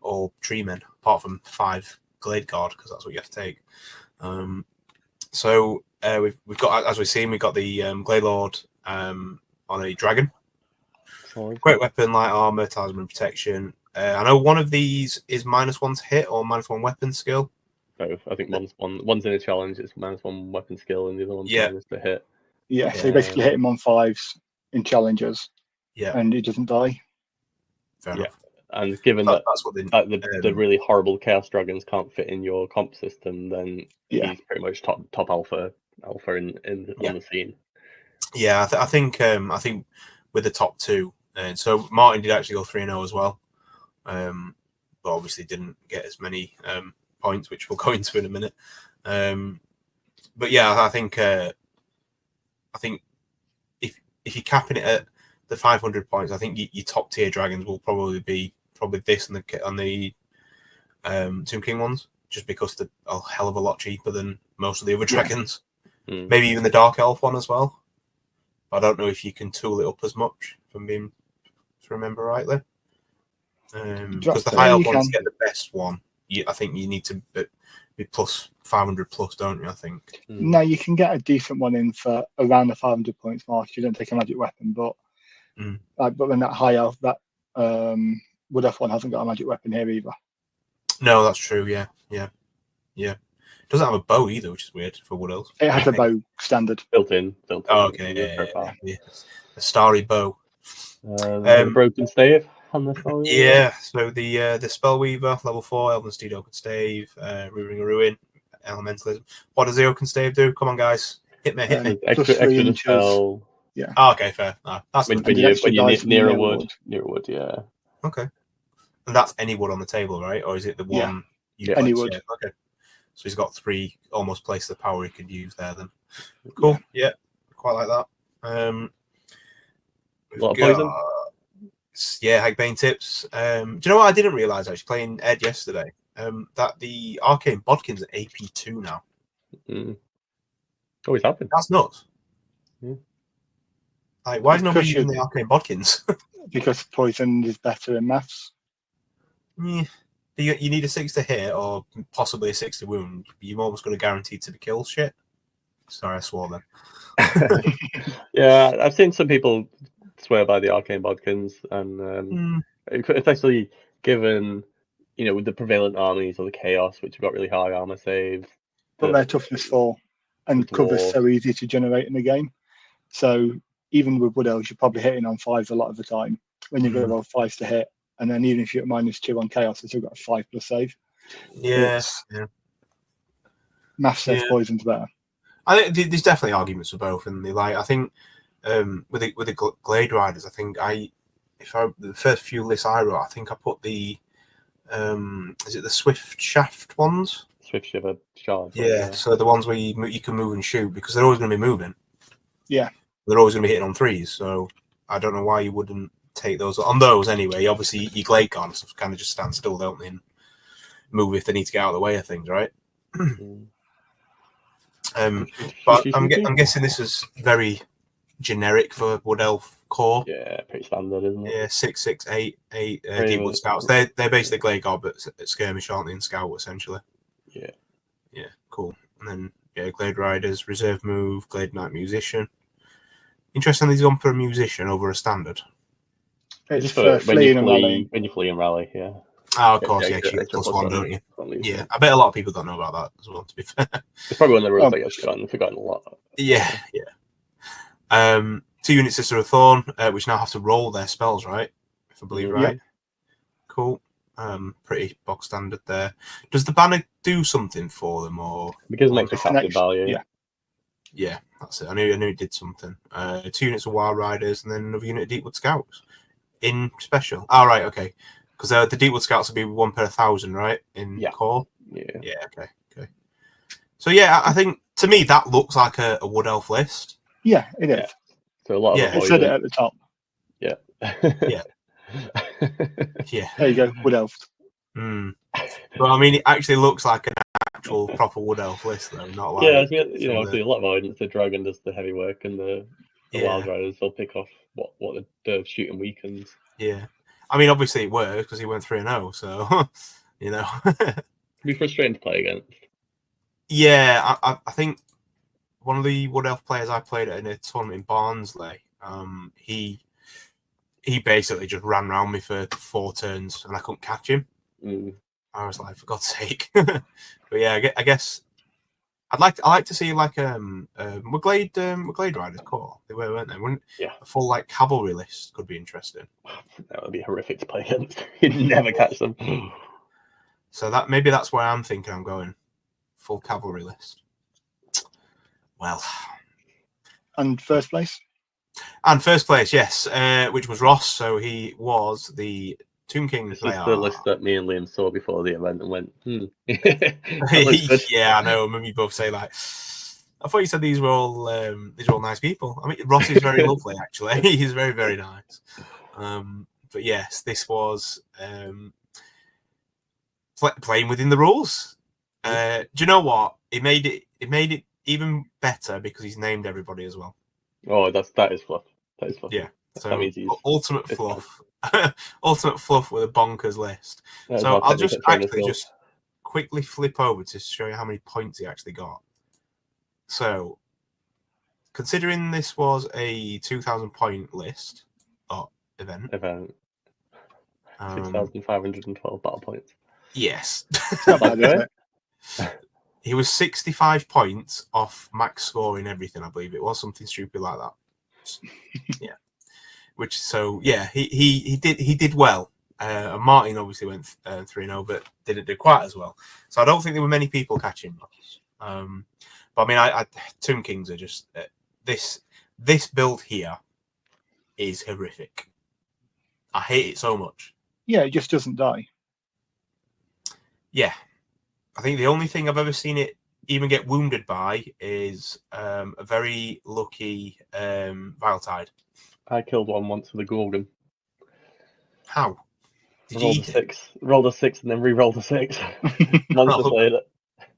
A: all treemen, apart from 5 Glade Guard, because that's what you have to take. So we've got, as we've seen, we've got the Glade Lord on a dragon. Great weapon, light armor, talisman protection. I know one of these is -1 to hit or -1 weapon skill.
B: Both. I think one's in a challenge, it's -1 weapon skill, and the other one's minus to hit.
C: Yeah, so you basically hit him on 5s in challenges.
A: Yeah.
C: And he doesn't die.
A: Fair enough.
B: And given
A: that's what
B: the really horrible Chaos Dragons can't fit in your comp system, then he's pretty much top alpha on the scene.
A: Yeah, I think with the top 2, and so Martin did actually go 3-0 as well, but obviously didn't get as many points, which we'll go into in a minute. But yeah, I think if you're capping it at the 500 points, I think your top tier dragons will probably be this and the Tomb King ones, just because they're a hell of a lot cheaper than most of the other dragons. Maybe even the Dark Elf one as well. I don't know if you can tool it up as much, to remember rightly. Because the high elf ones get the best one. I think you need to be plus 500 plus, don't you? I think.
C: No, you can get a decent one in for around the 500 points mark if you don't take a magic weapon. But but then that high elf, that Wood Elf one hasn't got a magic weapon here either.
A: No, that's true. Yeah. It doesn't have a bow either, which is weird for Wood Elves.
C: It has a bow standard.
B: Built in.
A: Oh, okay. Yeah. A starry bow.
B: The broken stave on the spell.
A: Yeah. So the Spellweaver, level 4, Elven Steed Oaken Stave, Rearing a Ruin, Elementalism. What does the Oaken Stave do? Come on, guys, hit me.
B: Extra spell.
C: Yeah.
A: Oh, okay, fair. That's
B: when you're near a wood. Yeah.
A: Okay. And that's any wood on the table, right? Or is it the one?
C: Any wood.
A: Yeah. Okay. So he's got 3 almost places of power he could use there. Then. Cool. Yeah. Quite like that.
B: A lot of poison.
A: Yeah, Hagbane tips. Do you know what I didn't realise? I was playing Ed yesterday. That the Arcane Bodkin's at AP2 now.
B: Always happened.
A: That's nuts. Like, why is nobody using the Arcane Bodkins?
C: Because poison is better in maths.
A: Yeah. You need a 6 to hit or possibly a 6 to wound. You're almost going to guarantee to the kill shit. Sorry, I swore then.
B: Yeah, I've seen some people swear by the Arcane Bodkins, and especially given with the prevalent armies or the Chaos, which have got really high armor saves.
C: But they're toughness 4 and cover's so easy to generate in the game. So even with Wood Elves, you're probably hitting on 5s a lot of the time when you go roll 5s to hit. And then even if you're at -2 on Chaos, it's still got a 5+ save.
A: Yeah.
C: Math says poison's better.
A: I think there's definitely arguments for both, and I think with the Glade Riders, I think the first few lists I wrote, I think I put the is it the Swift Shaft ones?
B: Swift Shiver Shard.
A: Yeah. So the ones where you can move and shoot, because they're always going to be moving.
C: Yeah.
A: They're always going to be hitting on 3s, so I don't know why you wouldn't take those on those anyway. Obviously, your Glade Guards kind of just stand still, don't they, and move if they need to get out of the way of things, right? But I'm guessing this is very generic for Wood Elf core.
B: Yeah, pretty standard, isn't it?
A: Yeah, 6, 6, 8, 8 Deep Wood Scouts. They're basically Glade Guard, but skirmish, aren't they, and Scout essentially. Yeah, cool. And then Glade Riders, reserve move, Glade Knight Musician. Interesting, he's gone for a musician over a standard.
C: It's for fleeing and rallying.
B: When you flee and rally, yeah.
A: Oh, of course, you get +1, don't you? Yeah, I bet a lot of people don't know about that as well, to be fair.
B: It's probably one of the rules I get forgotten a lot.
A: Yeah. 2 units Sister of Thorn, which now have to roll their spells, right? If I believe right.
C: Yep.
A: Cool. Pretty box standard there. Does the banner do something for them, or
B: because it makes a captive value?
A: Yeah, that's it. I knew it did something. 2 units of Wild Riders, and then another unit of Deepwood Scouts in special. All right, okay. Because the Deepwood Scouts will be 1 per 1,000, right? In core.
B: Yeah.
A: Yeah. Okay. So yeah, I think to me that looks like a Wood Elf list.
C: Yeah, it is.
B: So a lot of
C: It said it at the top.
B: Yeah.
A: Yeah. Yeah.
C: There you go, Wood Elf.
A: Well, I mean, it actually looks like an actual proper Wood Elf list, though, not like
B: a lot of avoidance. The dragon does the heavy work, and the wild riders will pick off what the shooting weakens.
A: Yeah, I mean, obviously it works because he went 3-0, so
B: It'd be frustrating to play against.
A: Yeah, I think one of the Wood Elf players I played at in a tournament in Barnsley, he basically just ran around me for 4 turns and I couldn't catch him. I was like, for God's sake. But yeah, I guess I like to see like McGlade Riders core. They were, weren't they? A full like cavalry list could be interesting.
B: That would be horrific to play against. You'd never catch them.
A: So maybe that's where I'm thinking I'm going. Full cavalry list. Well.
C: And first place?
A: And first place, yes, which was Ross. So he was the Tomb King
B: This
A: player.
B: is the list that me and Liam saw before the event and went,
A: Yeah, I know. I remember you both say like, I thought you said these were all nice people. I mean, Ross is very lovely, actually. He's very, very nice. But yes, this was playing within the rules. Do you know what? It made it even better because he's named everybody as well.
B: Oh, that is fluff. That is fluff.
A: Yeah. So
B: that means
A: ultimate fluff. Ultimate fluff with a bonkers list.
B: That
A: So I'll just quickly flip over to show you how many points he actually got. So, considering this was a 2,000 point list or event,
B: 6,512 battle points.
A: Yes.
C: Not bad, is it?
A: He was 65 points off max score in everything, I believe. It was something stupid like that. Yeah. He did well. And Martin obviously went 3-0, but didn't do quite as well. So I don't think there were many people catching Ross. But I mean, Tomb Kings are just this build here is horrific. I hate it so much.
C: Yeah, it just doesn't die.
A: Yeah, I think the only thing I've ever seen it even get wounded by is a very lucky Viletide.
B: I killed one once with a Gorgon.
A: How?
B: Rolled a 6 and then re-rolled a 6. Monster played it.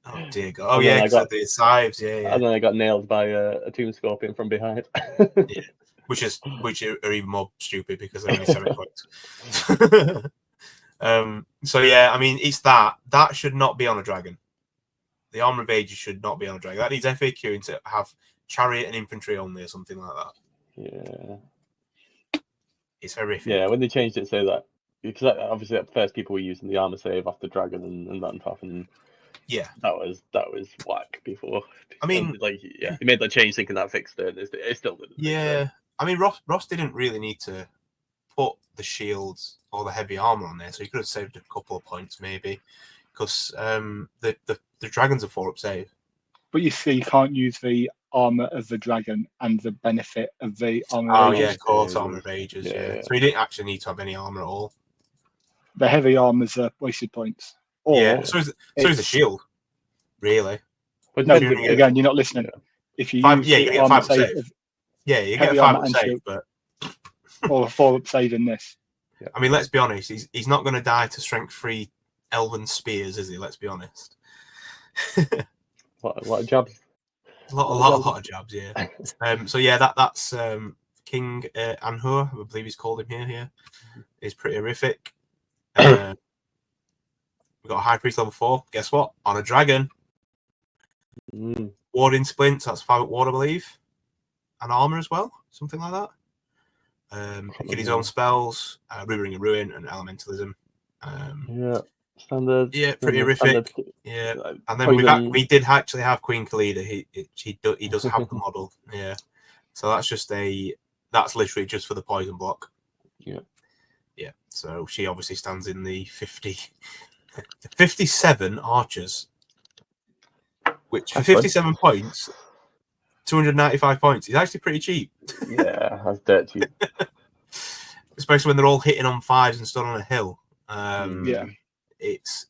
A: Oh dear God! Oh yeah, because the Sives, yeah.
B: And then I got nailed by a Tomb Scorpion from behind.
A: Yeah. Which are even more stupid because they're only 7 points. So yeah, I mean, it's that should not be on a dragon. The Armor of Ages should not be on a dragon. That needs FAQing to have chariot and infantry only or something like that.
B: Yeah.
A: It's horrific.
B: Yeah, when they changed it so that, because obviously at first people were using the armor save after dragon and that and stuff, and
A: yeah,
B: that was whack before.
A: I mean,
B: they made that change thinking that fixed it. It still didn't.
A: Yeah, I mean, Ross didn't really need to put the shields or the heavy armor on there, so he could have saved a couple of points maybe, because the dragons are 4-up save.
C: But you see, you can't use the armor of the dragon and the benefit of the armor
A: of
C: ages.
A: Yeah, of course, armor of ages. Yeah. So he didn't actually need to have any armor at all.
C: The heavy armors are wasted points.
A: Or so is the shield. Really?
C: But no, again, you're not listening. Yeah. If you use
A: you get 5 save. Yeah, you get 5 save, but
C: or a 4-up save in this.
A: Yeah. I mean, let's be honest. He's not going to die to strength 3 elven spears, is he? Let's be honest.
B: A lot of jabs.
A: A lot of jabs, yeah. So yeah, that's King Anhur, I believe he's called him here. He's pretty horrific. We've got a High Priest level 4. Guess what? On a dragon. Warding splints, that's 5-up ward, I believe. And armor as well, something like that. Picking his own spells, Rivering and Ruin, and Elementalism.
B: Yeah. Standard.
A: Yeah, pretty horrific. Yeah, and then we did actually have Queen Khalida. He does have the model. Yeah, so that's literally just for the poison block.
B: Yeah.
A: So she obviously stands in the 57 archers, which for 57 points, 295 points is actually pretty cheap.
B: Yeah, that's dirt cheap.
A: Especially when they're all hitting on 5s and stood on a hill.
C: Yeah.
A: It's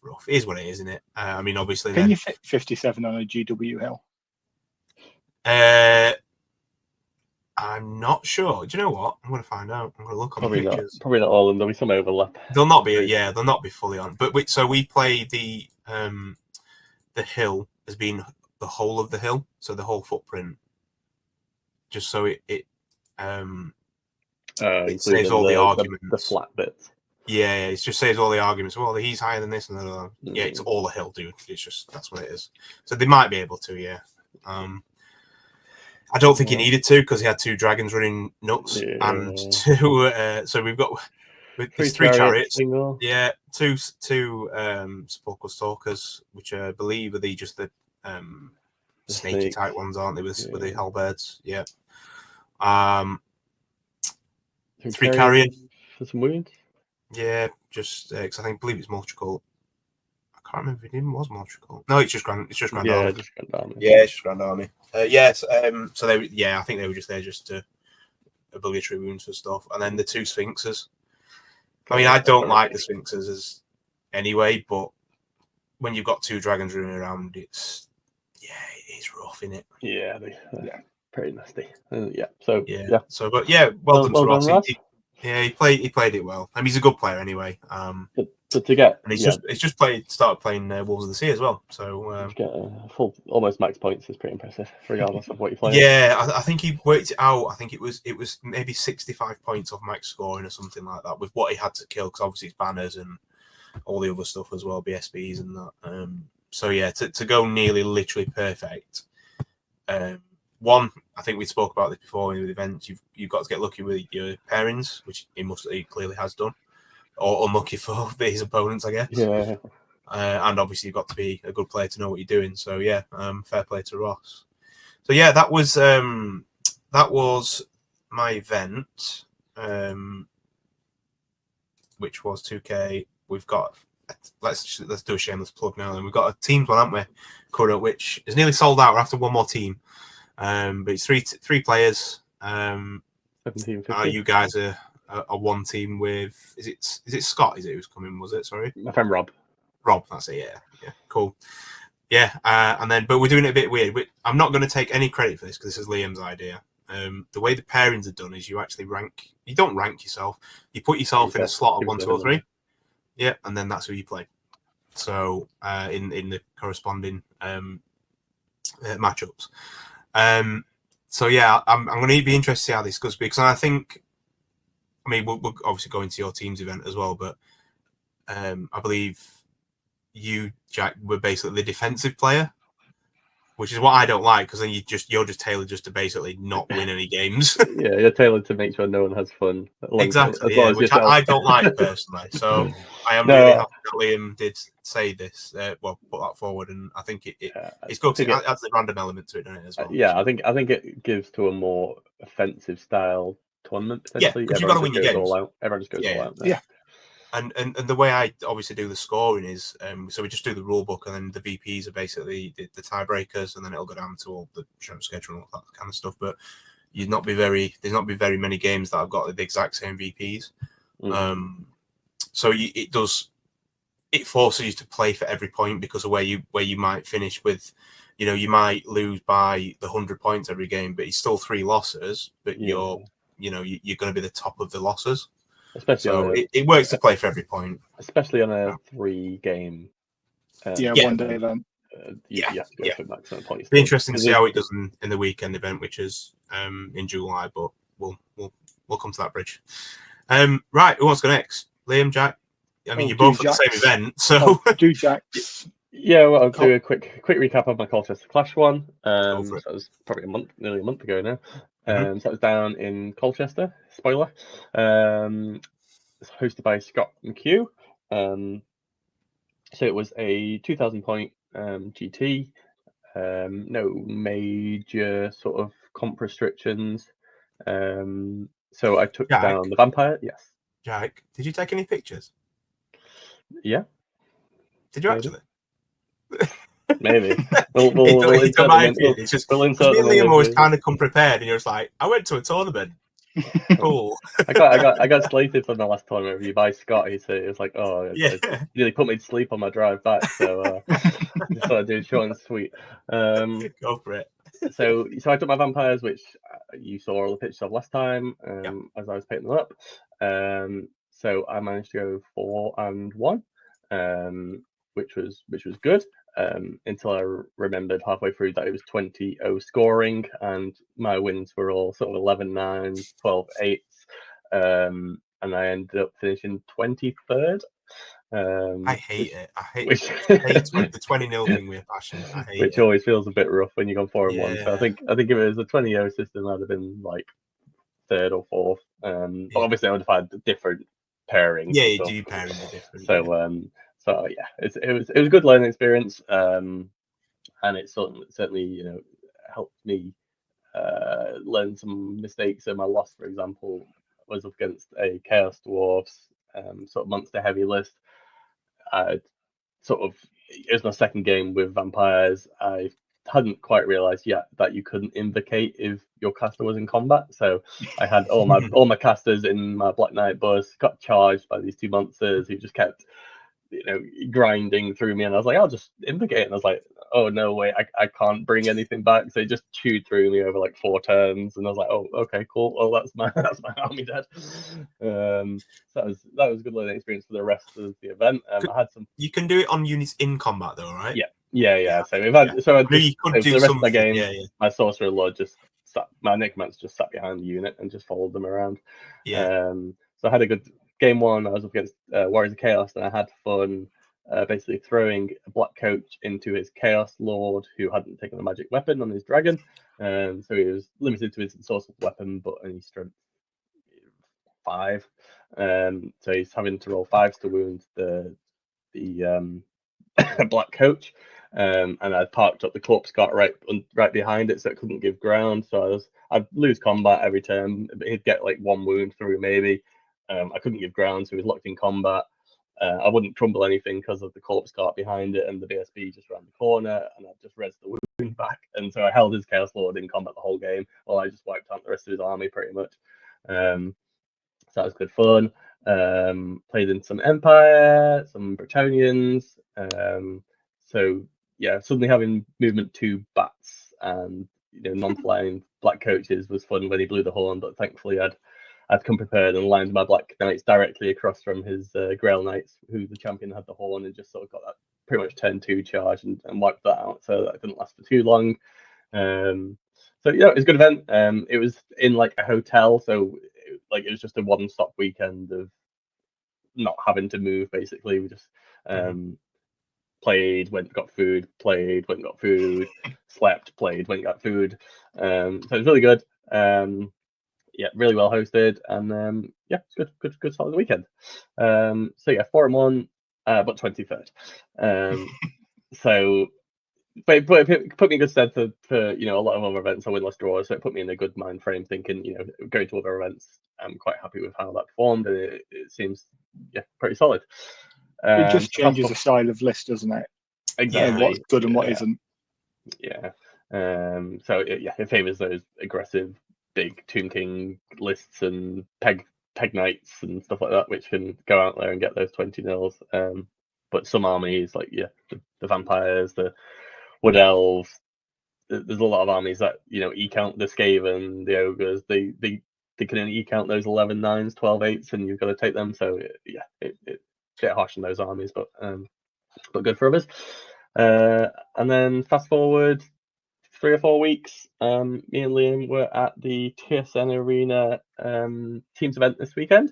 A: rough. It is what it is, isn't it? I mean, obviously,
C: Can you fit 57 on a GW hill?
A: I'm not sure. Do you know what? I'm going to find out. I'm going to look on the pictures.
B: Probably not all of them. There'll be some overlap.
A: They'll not be. Yeah, they'll not be fully on. But we play the hill as being the whole of the hill, so the whole footprint, just so it saves all the arguments.
B: The flat bits.
A: Yeah, it just saves all the arguments. Well, he's higher than this, and yeah, it's all a hill, dude. It's just that's what it is. So they might be able to, yeah. I don't think he needed to because he had 2 dragons running nuts and 2. So we've got three chariots.
B: Single.
A: Yeah, two sepulchral stalkers, which I believe are just the snaky type ones, aren't they? With the halberds, yeah. 3 carrion
B: for some wounds.
A: Yeah, just because I believe it's Multicle. I can't remember if it was Multicle. No, it's just Grand. It's just Grand Army.
B: Just Grand Army.
A: Yeah, it's just Grand Army. Yes. So they, I think they were just there just to obligatory wounds and stuff, and then the 2 Sphinxes. I mean, I don't like the Sphinxes as anyway, but when you've got 2 dragons running around, it's rough, isn't it?
B: Yeah, they're pretty nasty.
A: So, but well done to Ross. He played it well. I mean, he's a good player anyway.
B: But to get
A: and he's just started playing Wolves of the Sea as well. So
B: to get full almost max points is pretty impressive, regardless of what you play.
A: Yeah, I think he worked it out. I think it was maybe 65 points off max scoring or something like that with what he had to kill, because obviously it's banners and all the other stuff as well, BSBs and that. So yeah, to go nearly literally perfect. One, I think we spoke about this before in the events. You've got to get lucky with your pairings, which he clearly has done, or unlucky for his opponents, I guess.
B: Yeah.
A: And obviously you've got to be a good player to know what you're doing. So yeah, fair play to Ross. So yeah, that was my event, which was 2K. We've got let's do a shameless plug now. Then we've got a teams one, haven't we? Current, which is nearly sold out. We're after one more team. But it's three players.
B: 1750.
A: You guys are one team with is it Scott? Is it who's coming? Was it? Sorry,
B: my friend Rob.
A: Rob, that's it. Yeah, cool. Yeah, and then but we're doing it a bit weird. I'm not going to take any credit for this because this is Liam's idea. The way the pairings are done is you actually rank. You don't rank yourself. You put yourself in a slot of 1, 2, or 3. Yeah, and then that's who you play. So in the corresponding matchups. So yeah, I'm going to be interested to see how this goes, because I think, I mean, we'll obviously go into your team's event as well, but I believe you, Jack, were basically the defensive player, which is what I don't like, because then you're just tailored just to basically not win any games.
B: Yeah, you're tailored to make sure no one has fun.
A: Exactly, yeah, which I don't like personally. So I am really happy that Liam did say this. Put that forward, and I think it's good. It adds the random element to it, doesn't it, as well?
B: Yeah, I think it gives to a more offensive style tournament potentially.
A: Yeah, because you've got to win your games.
B: Everyone just goes all out.
C: Yeah.
A: And the way I obviously do the scoring is, so we just do the rule book, and then the VPs are basically the tiebreakers, and then it'll go down to all the schedule and all that kind of stuff. But there's not be very many games that I've got the exact same VPs. So it forces you to play for every point, because of where you might finish with, you might lose by the 100 points every game, but it's still 3 losses, but you're going to be the top of the losses. Especially it works to play for every point,
B: especially on a 3-game.
C: One day event.
B: You have to go for maximum points.
A: It'll be interesting to see how it does in the weekend event, which is in July, but we'll come to that bridge. Right, who wants to go next? Liam, Jack? I mean, you're both at the same event, so
C: do Jack's.
B: Yeah, well, I'll do a quick recap of my Colchester Clash one. So that was probably nearly a month ago now. So that was down in Colchester. Spoiler. It's hosted by Scott McHugh. So it was a 2,000 point GT. No major sort of comp restrictions. So I took down the Vampire. Yes.
A: Jack, did you take any pictures?
B: Yeah.
A: Did you actually?
B: Maybe. We'll
A: it's just me and Liam always kind of come prepared, and you're just like, I went to a tournament. Cool.
B: I got slated for my last tournament review by Scott. He said it was like, oh,
A: Yeah.
B: it nearly put me to sleep on my drive back. So just thought I'd do it short and sweet.
A: Go for it.
B: So I took my vampires, which you saw all the pictures of last time, as I was picking them up. So I managed to go 4-1, which was good. Until I remembered halfway through that it was 20-0 scoring, and my wins were all sort of 11-9, 12-8, and I ended up finishing 23rd.
A: I hate it. I hate
B: which,
A: the 20-0 thing with passion. I hate
B: which
A: it.
B: always feels a bit rough when you go 4-1. So
A: Yeah.
B: I think if it was a 20-0 system, I'd have been like 3rd or 4th. But obviously I would have had different pairings.
A: Yeah,
B: and stuff.
A: G pairings are different.
B: So yeah, it was a good learning experience, and it certainly helped me learn some mistakes. So my loss, for example, was up against a Chaos Dwarfs sort of monster heavy list. It was my second game with vampires. I hadn't quite realized yet that you couldn't invocate if your caster was in combat. So I had all my casters in my Black Knight bus, got charged by these 2 monsters who just kept grinding through me, and I was like, I'll just invocate, and I was like, oh no, wait, I can't bring anything back. So they just chewed through me over like 4 turns, and I was like, oh, okay, cool. Well, that's my army dead. So that was a good learning experience for the rest of the event. I had some.
A: You can do it on units in combat though, right?
B: Yeah. So we've had for the rest of the game.
A: Yeah.
B: My sorcerer lord my necromancer just sat behind the unit and just followed them around.
A: Yeah.
B: So I had a good game 1. I was up against Warriors of Chaos, and I had fun basically throwing a black coach into his Chaos Lord who hadn't taken a magic weapon on his dragon. So he was limited to his source of weapon, but only strength 5. So he's having to roll 5s to wound the black coach. And I'd parked up the corpse cart right behind it, so it couldn't give ground. So I'd lose combat every turn. He'd get like 1 wound through maybe. I couldn't give ground, so he was locked in combat. I wouldn't crumble anything because of the corpse cart behind it, and the BSB just around the corner, and I just res the wound back. And so I held his Chaos Lord in combat the whole game, while I just wiped out the rest of his army pretty much. So that was good fun. Played in some Empire, some Bretonians. So yeah, suddenly having movement 2 bats and non-flying black coaches was fun when he blew the horn. But thankfully, I'd come prepared and lined my black knights directly across from his Grail Knights, who the champion had the horn, and just sort of got that pretty much turn 2 charge and wiped that out. So that didn't last for too long. So yeah, it was a good event. It was in like a hotel, so it was just a one-stop weekend of not having to move. Basically, we just played, went, got food, played, went, got food, slept, played, went, got food. So it was really good. Yeah, really well hosted, and yeah, it's good solid weekend. So yeah, 4-1, but 23rd. So, but it put me in good stead for a lot of other events. I win, lost, draw, so it put me in a good mind frame, thinking going to other events, I'm quite happy with how that performed, and it seems pretty solid.
C: It just changes the style of list, doesn't it?
B: Exactly.
C: What's good and what isn't.
B: Yeah. So it favors those aggressive big Tomb King lists and peg knights and stuff like that, which can go out there and get those 20-0s. But some armies like the vampires, the wood elves, there's a lot of armies that eke out the Skaven, the ogres. They can only eke out those 11-9s, 12-8s, and you've got to take them. So it get harsh on those armies, but good for others. And then fast forward 3 or 4 weeks, me and Liam were at the TSN Arena teams event this weekend.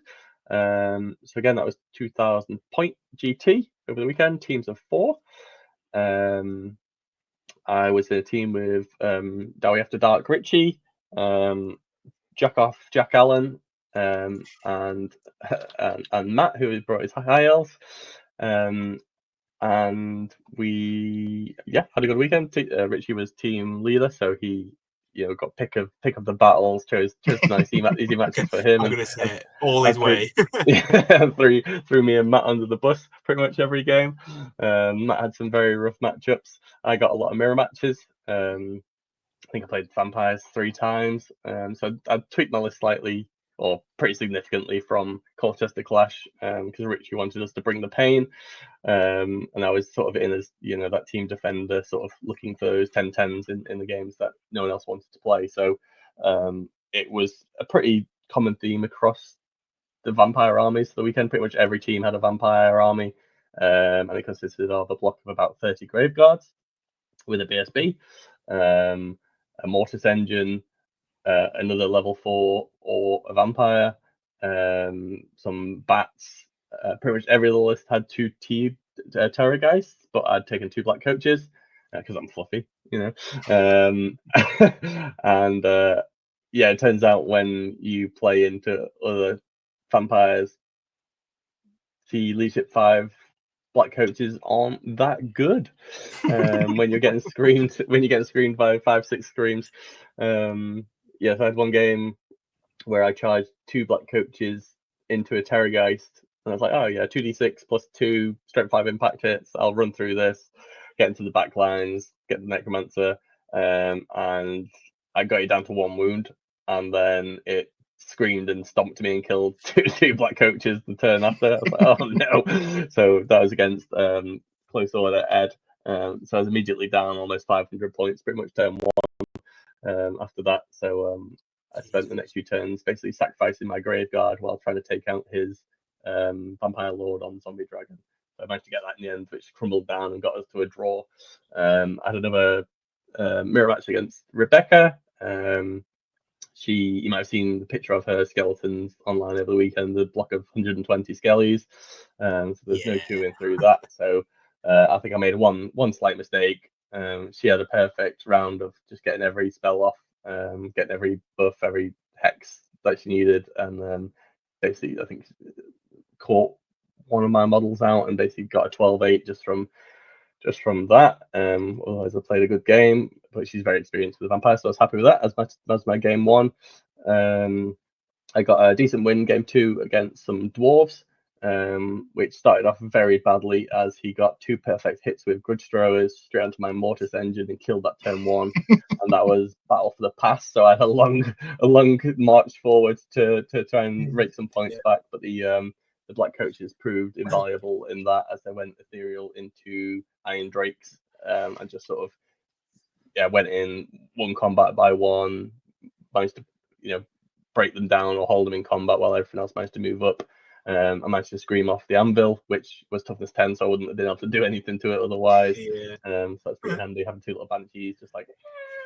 B: So again, that was 2,000 point GT over the weekend, teams of 4. I was in a team with Dowie After Dark Richie, Jack Allen, and Matt, who brought his high elves. And we had a good weekend. Richie was team leader, so he got pick of the battles, chose nice easy matches for him.
A: I'm gonna say all his way.
B: threw me and Matt under the bus pretty much every game. Matt had some very rough matchups. I got a lot of mirror matches. I think I played vampires 3 times. So I tweaked my list slightly, or pretty significantly, from Colchester Clash, because Richie wanted us to bring the pain. And I was sort of in as, that team defender, sort of looking for those 10-10s in the games that no one else wanted to play. So it was a pretty common theme across the vampire armies for the weekend. Pretty much every team had a vampire army, and it consisted of a block of about 30 graveguards with a BSB, a mortis engine, another level 4 or a vampire, some bats. Pretty much every little list had 2 terrorgeists, but I'd taken 2 black coaches because I'm fluffy, and yeah, it turns out when you play into other vampires, the leadership 5 black coaches aren't that good when you're getting screamed by 5-6 screams. So I had one game where I charged 2 black coaches into a terrorgeist, and I was like, oh yeah, 2d6 plus 2 strength 5 impact hits, I'll run through this, get into the back lines, get the necromancer, and I got it down to 1 wound, and then it screamed and stomped me and killed two black coaches the turn after. I was like, oh no. So that was against close order Ed. So I was immediately down almost 500 points, pretty much turn 1 after that. So I spent the next few turns basically sacrificing my graveguard while trying to take out his vampire lord on zombie dragon. So I managed to get that in the end, which crumbled down and got us to a draw. I had another mirror match against Rebecca. You might have seen the picture of her skeletons online over the weekend, the block of 120 skellies. So there's no chewing through that. So I think I made one slight mistake. She had a perfect round of just getting every spell off, getting every buff, every hex that she needed, and basically I think caught one of my models out and basically got a 12-8 just from that. Otherwise, I played a good game, but she's very experienced with the vampire, so I was happy with that as my game 1. I got a decent win game 2 against some dwarves, which started off very badly as he got 2 perfect hits with grudge throwers straight onto my mortis engine and killed that turn 1. And that was battle for the pass, so I had a long march forward to try and rake some points back, but the black coaches proved invaluable in that as they went ethereal into Iron Drakes, and just sort of went in, won combat by 1, managed to break them down or hold them in combat while everything else managed to move up. I managed to scream off the anvil, which was toughness 10, so I wouldn't have been able to do anything to it otherwise. So that's pretty handy, having 2 little banshees just like.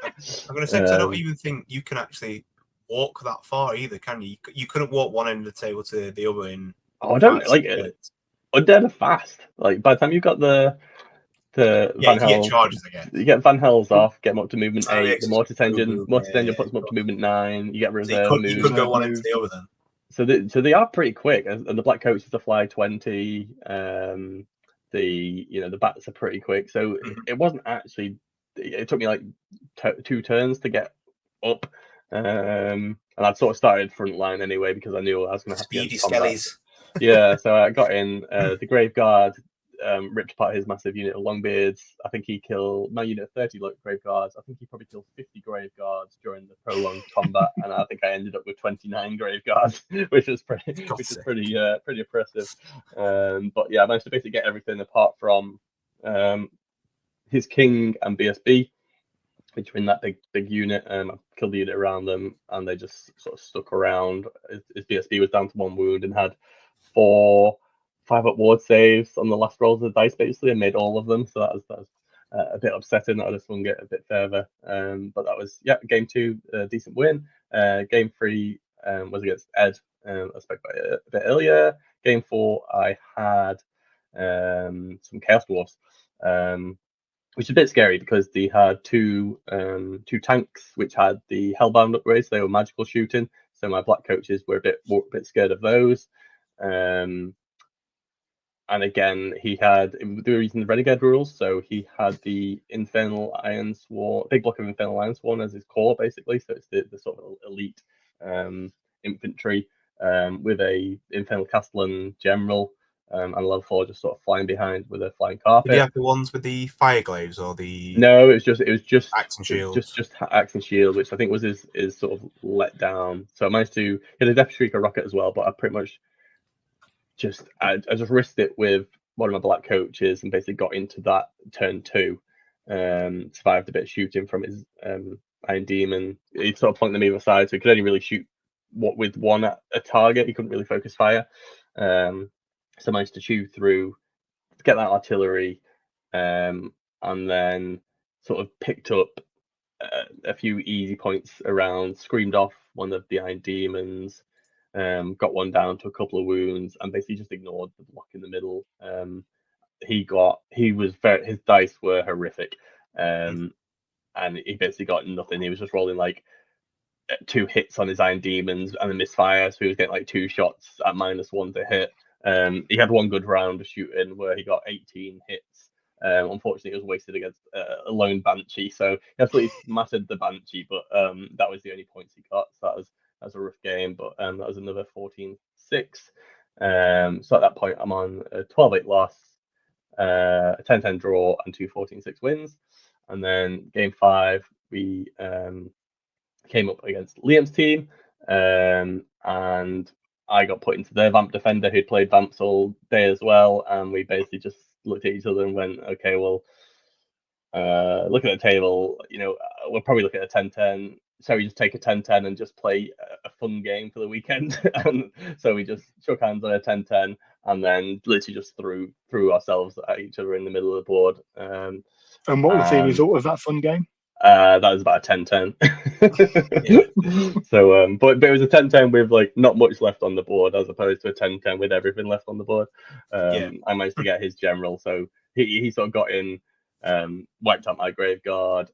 A: I'm going to say, because I don't even think you can actually walk that far either, can you? You couldn't walk one end of the table to the other in.
B: I don't like it. Undead are fast. Like by the time you've got the Van Hel,
A: you get charges again.
B: You get Van Hel's off, get them up to movement 8. The mortis engine puts them up to movement 9. You get reserve move.
A: You could go one end to the other then.
B: So they are pretty quick, and the black coach is to fly 20. The bats are pretty quick, so it wasn't actually. It took me like 2 turns to get up, and I'd sort of started front line anyway because I knew I was going to have to get into combat. Yeah, so I got in. The grave guard ripped apart his massive unit of Longbeards. I think he killed my unit of 30 grave guards. I think he probably killed 50 grave guards during the prolonged combat, and I think I ended up with 29 grave guards, which is pretty impressive. But yeah, I managed to basically get everything apart from his king and BSB, which were in that big unit. I killed the unit around them, and they just sort of stuck around. His BSB was down to 1 wound and had 4 5-up ward saves on the last rolls of the dice, basically, and made all of them. So that was a bit upsetting. I just want to get a bit further. But that was game 2, a decent win. Game 3 was against Ed. I spoke about it a bit earlier. Game 4, I had some Chaos Dwarves, which is a bit scary because they had two tanks which had the Hellbound upgrades. They were magical shooting, so my black coaches were a bit scared of those. And again, they were using the Renegade rules, so he had the Infernal Iron Sworn, big block of Infernal Iron Sworn as his core, basically. So it's the sort of elite infantry with a Infernal Castellan general, and level 4 just sort of flying behind with a flying carpet.
A: Did you have the ones with the fire glaives or the?
B: No, it was just
A: axe and shield.
B: just axe and shield, which I think was his sort of let down. So I managed to get a Death Streak, a rocket as well, but I pretty much I just risked it with one of my black coaches and basically got into that turn 2. Survived a bit of shooting from his Iron Demon. He sort of plunked them either side, so he could only really shoot with one at a target. He couldn't really focus fire. So I managed to chew through, get that artillery, and then sort of picked up a few easy points around, screamed off one of the Iron Demons, got one down to a couple of wounds, and basically just ignored the block in the middle. His dice were horrific, and he basically got nothing. He was just rolling like 2 hits on his Iron Demons and a misfire, so he was getting like 2 shots at -1 to hit. He had one good round of shooting where he got 18 hits. Unfortunately, it was wasted against a lone Banshee, so he absolutely smattered the Banshee, but that was the only points he got. So that was a rough game, but that was another 14-6. So at that point, I'm on a 12-8 loss, a 10-10 draw, and 2 14-6 wins. And then game 5, we came up against Liam's team, and I got put into their Vamp defender who'd played Vamps all day as well, and we basically just looked at each other and went, okay, well, look at the table, we'll probably look at a 10-10. So we just take a 10-10 and just play a fun game for the weekend. And so we just shook hands on a 10-10 and then literally just threw ourselves at each other in the middle of the board.
C: And what was the result of that fun game?
B: That was about a 10-10. So, but it was a 10-10 with like not much left on the board, as opposed to a 10-10 with everything left on the board. I managed to get his general, so he sort of got in, wiped out my grave guard,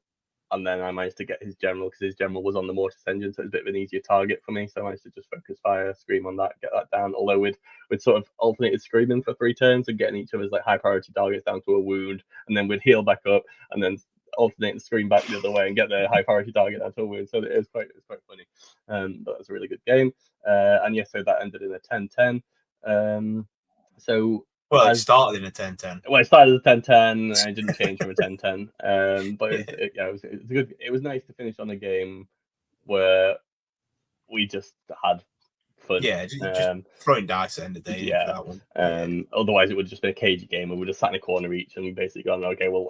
B: and then I managed to get his general because his general was on the mortis engine, so it was a bit of an easier target for me. So I managed to just focus fire, scream on that, get that down. Although we'd sort of alternated screaming for 3 turns and getting each of his like high priority targets down to a wound, and then we'd heal back up, and then alternate and scream back the other way and get the high priority target down to a wound. So it was quite funny. But it was a really good game. And yes, so that ended in a 10-10.
A: It started in a 10-10.
B: Well, it started as a 10-10 and it didn't change from a 10-10. But it was nice to finish on a game where we just had fun.
A: Yeah, just throwing dice at the end of the day.
B: Yeah.
A: For that one.
B: Otherwise, it would have just been a cagey game and we'd just sat in a corner each and we basically gone, okay, well,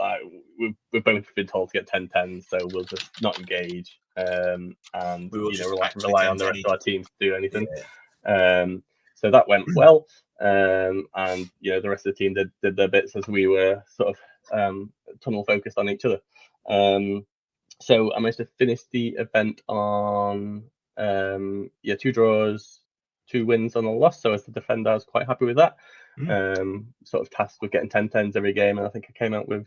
B: we've both been told to get 10-10, so we'll just not engage and rely on the rest of our team to do anything. Yeah. So that went well. And the rest of the team did their bits as we were sort of tunnel focused on each other. So I managed to finish the event on 2 draws, 2 wins on a loss. So as the defender, I was quite happy with that. Sort of tasked with getting 10-10s every game, and I think I came out with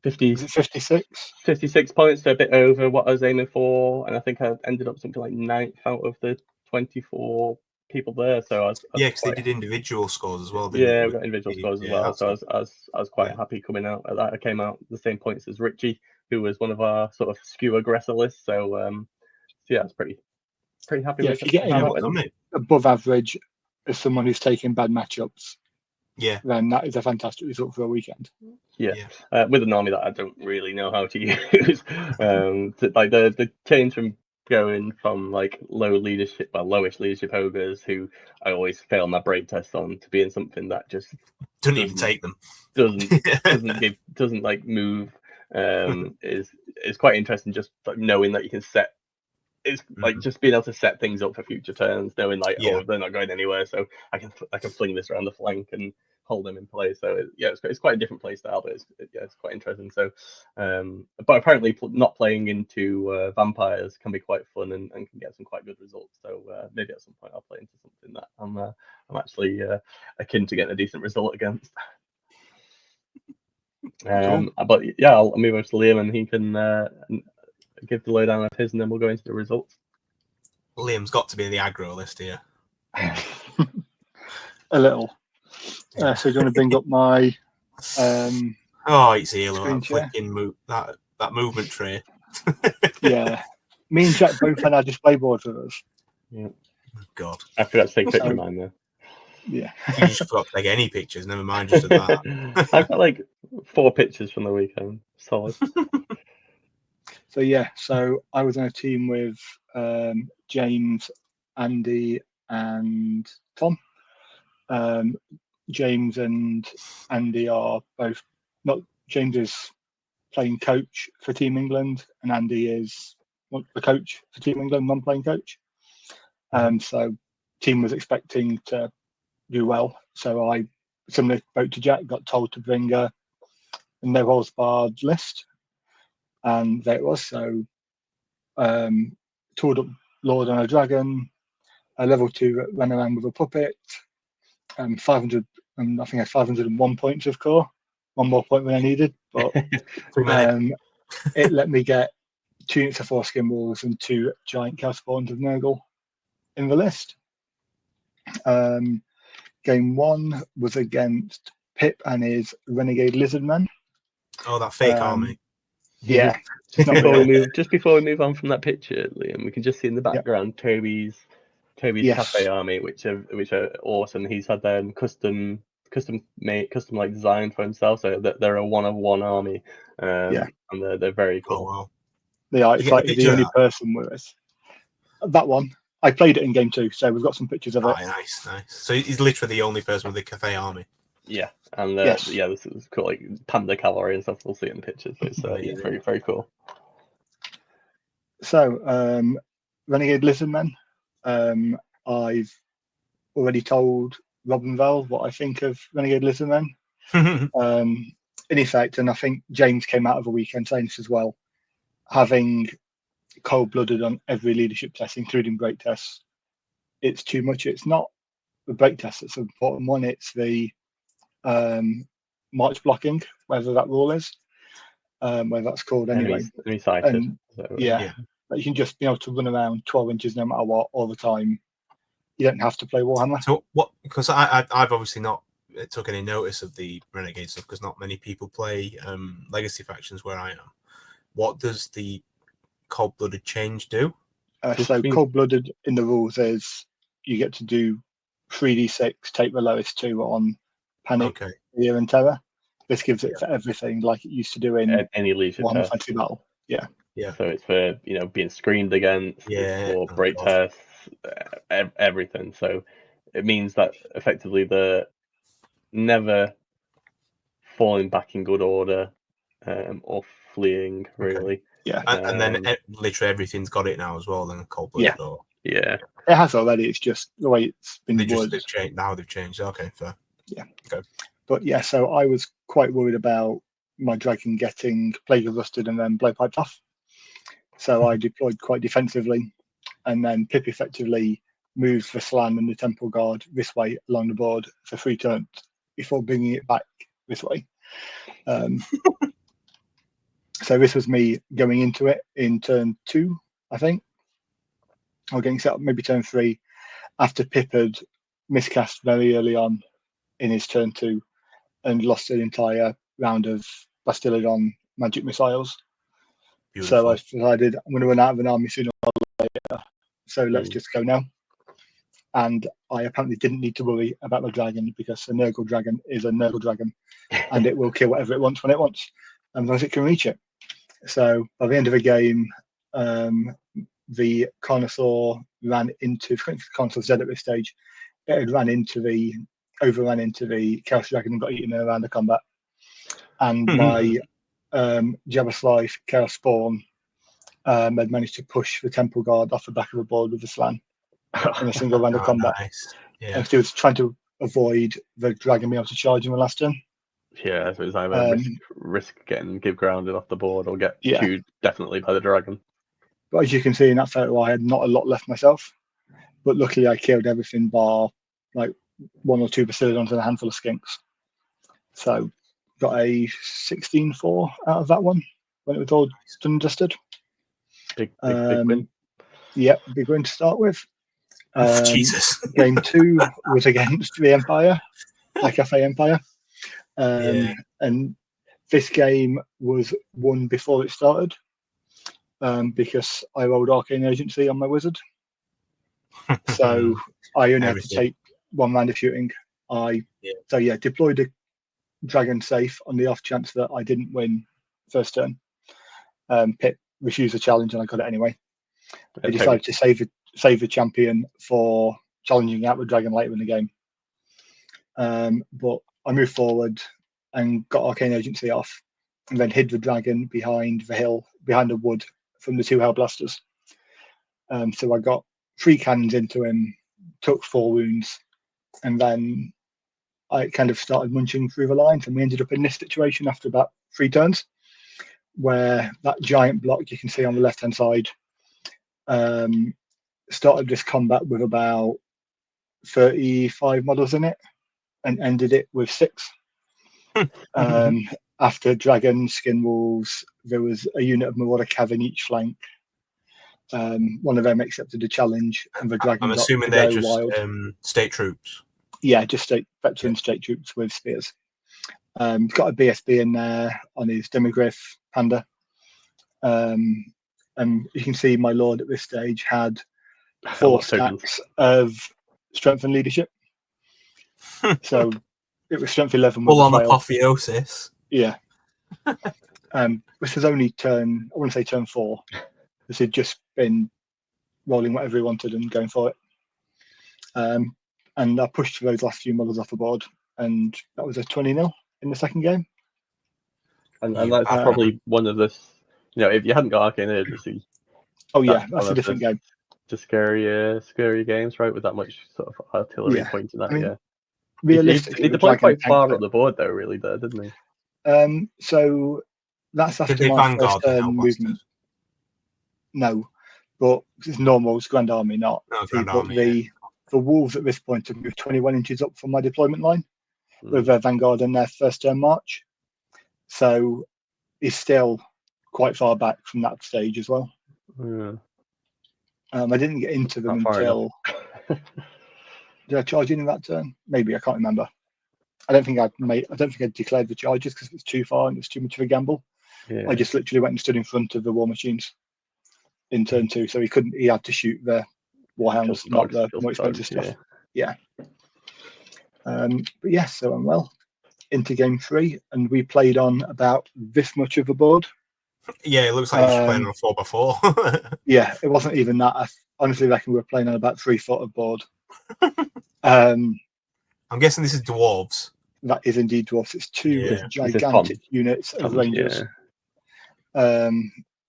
B: 56 points, so a bit over what I was aiming for, and I think I ended up something like 9th out of the 24 people there. So I was
A: because they did individual scores as well.
B: We got individual scores as well. So I was quite happy coming out at that. I came out the same points as Richie, who was one of our sort of skew aggressor lists. So I was pretty happy with
C: it. If you get above average as someone who's taking bad matchups, then that is a fantastic result for a weekend.
B: With an army that I don't really know how to use. Like the change from going from like lowish leadership ogres who I always fail my break test on to being something that just
A: doesn't even take them,
B: doesn't like move, is quite interesting. Just like knowing that you can set, it's like just being able to set things up for future turns, knowing like they're not going anywhere, so I can fling this around the flank and hold them in place. So it's quite a different play style, but it's quite interesting. So but apparently not playing into vampires can be quite fun and can get some quite good results. So maybe at some point I'll play into something that I'm actually akin to getting a decent result against. But I'll move over to Liam and he can give the lowdown of his, and then we'll go into the results.
A: Liam's got to be the aggro list here.
C: A little. So do you want to bring up my
A: it's here, that flicking that movement tray.
C: Yeah. Me and Jack both had our display boards with us.
B: Yeah.
A: God.
B: I forgot to take a picture of mine there.
C: Yeah.
A: You just forgot to take any pictures. Never mind just of that.
B: I've got like 4 pictures from the weekend. Solid.
C: So yeah, so I was on a team with James, Andy, and Tom. James and Andy are both not. James is playing coach for Team England, and Andy is the coach for Team England, non-playing coach. So team was expecting to do well. So I, similar boat to Jack, got told to bring a no holds barred list, and there it was. So toured up Lord on a Dragon, a level 2 ran around with a puppet, 500, I think I had 501 points of core, one more point than I needed, but it let me get 2 units of 4 skin walls and 2 giant cow spawns of Nurgle in the list. Game 1 was against Pip and his Renegade Lizardman.
A: Oh, that fake army.
C: Yeah.
B: Just before we move on from that picture, Liam, we can just see in the background Toby's cafe army, which are awesome. He's had them custom like designed for himself, so that they're a 1-of-1 army. And they're very cool.
A: Oh, wow.
C: They are. It's like the only person with us. That one, I played it in game 2, so we've got some pictures of it.
A: Nice. So he's literally the only person with the cafe army.
B: Yeah, and this is cool, like panda cavalry and stuff. We'll see it in the pictures, but it's very, very cool.
C: So, Renegade Lizardmen. I've already told Robin Val what I think of Renegade Lizardmen. In effect, and I think James came out of a weekend saying this as well, having cold-blooded on every leadership test, including break tests, it's too much. It's not the break test that's an important one. It's the march blocking, whether that rule is, whether that's called anyway.
B: And
C: you can just be able to run around 12 inches no matter what all the time. You don't have to play Warhammer.
A: So what? Because I've obviously not took any notice of the Renegade stuff because not many people play Legacy factions where I am. What does the cold-blooded change do?
C: So cold-blooded in the rules is you get to do 3d6, take the lowest 2 on Panic, Fear, and Terror. This gives it for everything, like it used to do in
B: any leadership
C: Warhammer Fantasy Battle. Yeah.
B: So it's for being screened against, for break tests, everything. So it means that effectively the never falling back in good order or fleeing really.
C: Yeah.
A: And then literally everything's got it now as well. Then cold-blooded.
B: Yeah.
C: It has already. It's just the way it's been
A: worded. They've changed. Okay, fair.
C: Yeah.
A: Okay.
C: But yeah, so I was quite worried about my dragon getting Plague of Rusted and then Blowpipe off. So I deployed quite defensively, and then Pip effectively moved the Slan and the Temple Guard this way along the board for 3 turns before bringing it back this way. So this was me going into it in turn 2, I think. Or getting set up maybe turn 3 after Pip had miscast very early on in his turn 2 and lost an entire round of Bastillodon magic missiles. Beautiful. So I decided I'm going to run out of an army sooner or later. So let's just go now. And I apparently didn't need to worry about the dragon because a Nurgle dragon is a Nurgle dragon and it will kill whatever it wants when it wants, as long as it can reach it. So by the end of the game, the Carnosaur ran into, I think Carnosaur's dead at this stage, it had overran into the Chaos Dragon and got eaten around the combat. And my Jabberfly Chaos Spawn had managed to push the Temple Guard off the back of the board with the Slan in a single round of combat.
A: Nice. Yeah.
C: And still trying to avoid the dragon being able to charge in the last turn.
B: Yeah, so it's either risk getting give grounded off the board or get chewed definitely by the dragon.
C: But as you can see in that photo, I had not a lot left myself. But luckily I killed everything bar like 1 or 2 Bastillodons and a handful of Skinks. So got a 16-4 out of that one when it was all done and dusted.
B: Big win.
C: Yep, big win to start with.
A: Jesus.
C: Game 2 was against the Empire, the Cafe Empire. And this game was won before it started because I rolled Arcane Agency on my wizard. So I only had to take one round of shooting. Deployed a dragon safe on the off chance that I didn't win first turn. Pip refused the challenge and I got it anyway. I decided to save the champion for challenging out the dragon later in the game. But I moved forward and got Arcane Agency off, and then hid the dragon behind the hill, behind a wood from the 2 Hellblasters. So I got 3 cannons into him, took 4 wounds, and then I kind of started munching through the lines, and we ended up in this situation after about 3 turns, where that giant block you can see on the left-hand side started this combat with about 35 models in it, and ended it with 6. After dragons, skin wolves, there was a unit of Marauder Cav in each flank. One of them accepted the challenge, and the dragon.
A: I'm
C: got
A: assuming
C: to
A: they're
C: go
A: just
C: wild.
A: state troops.
C: Yeah, just veteran state troops with spears. Got a BSB in there on his Demogryph Panda. And you can see my lord at this stage had 4 stacks of strength and leadership. So it was strength 11 with
A: Full on
C: a fail.
A: apotheosis.
C: Yeah. This was only turn 4. This had just been rolling whatever he wanted and going for it. And I pushed those last few models off the board, and that was a 20-0 in the second game.
B: And that's probably one of the, if you hadn't got Arcane Agency.
C: Oh yeah, that's a different game.
B: Just scary games, right? With that much sort of artillery pointing at you.
C: Realistically,
B: he deployed quite far up the board though, really, there, didn't he?
C: So that's after my
A: Vanguard
C: first turn movement. No, but it's normal. It's Grand Army, not.
A: Grand Army.
C: The wolves at this point have moved 21 inches up from my deployment line with their Vanguard and their first turn march. So he's still quite far back from that stage as well.
B: Yeah.
C: I didn't get into them until. Did I charge in that turn? Maybe, I can't remember. I don't think I declared the charges because it was too far and it was too much of a gamble.
B: Yeah.
C: I just literally went and stood in front of the war machines in turn 2, so he had to shoot the warhounds, not the more expensive stuff. Yeah. But yes, so I'm well into game 3, and we played on about this much of the board.
A: Yeah, it looks like you're just playing on a 4x4.
C: Yeah, it wasn't even that. I honestly reckon we were playing on about 3 foot of board. I'm
A: guessing this is dwarves.
C: That is indeed dwarves. It's 2 gigantic units of rangers,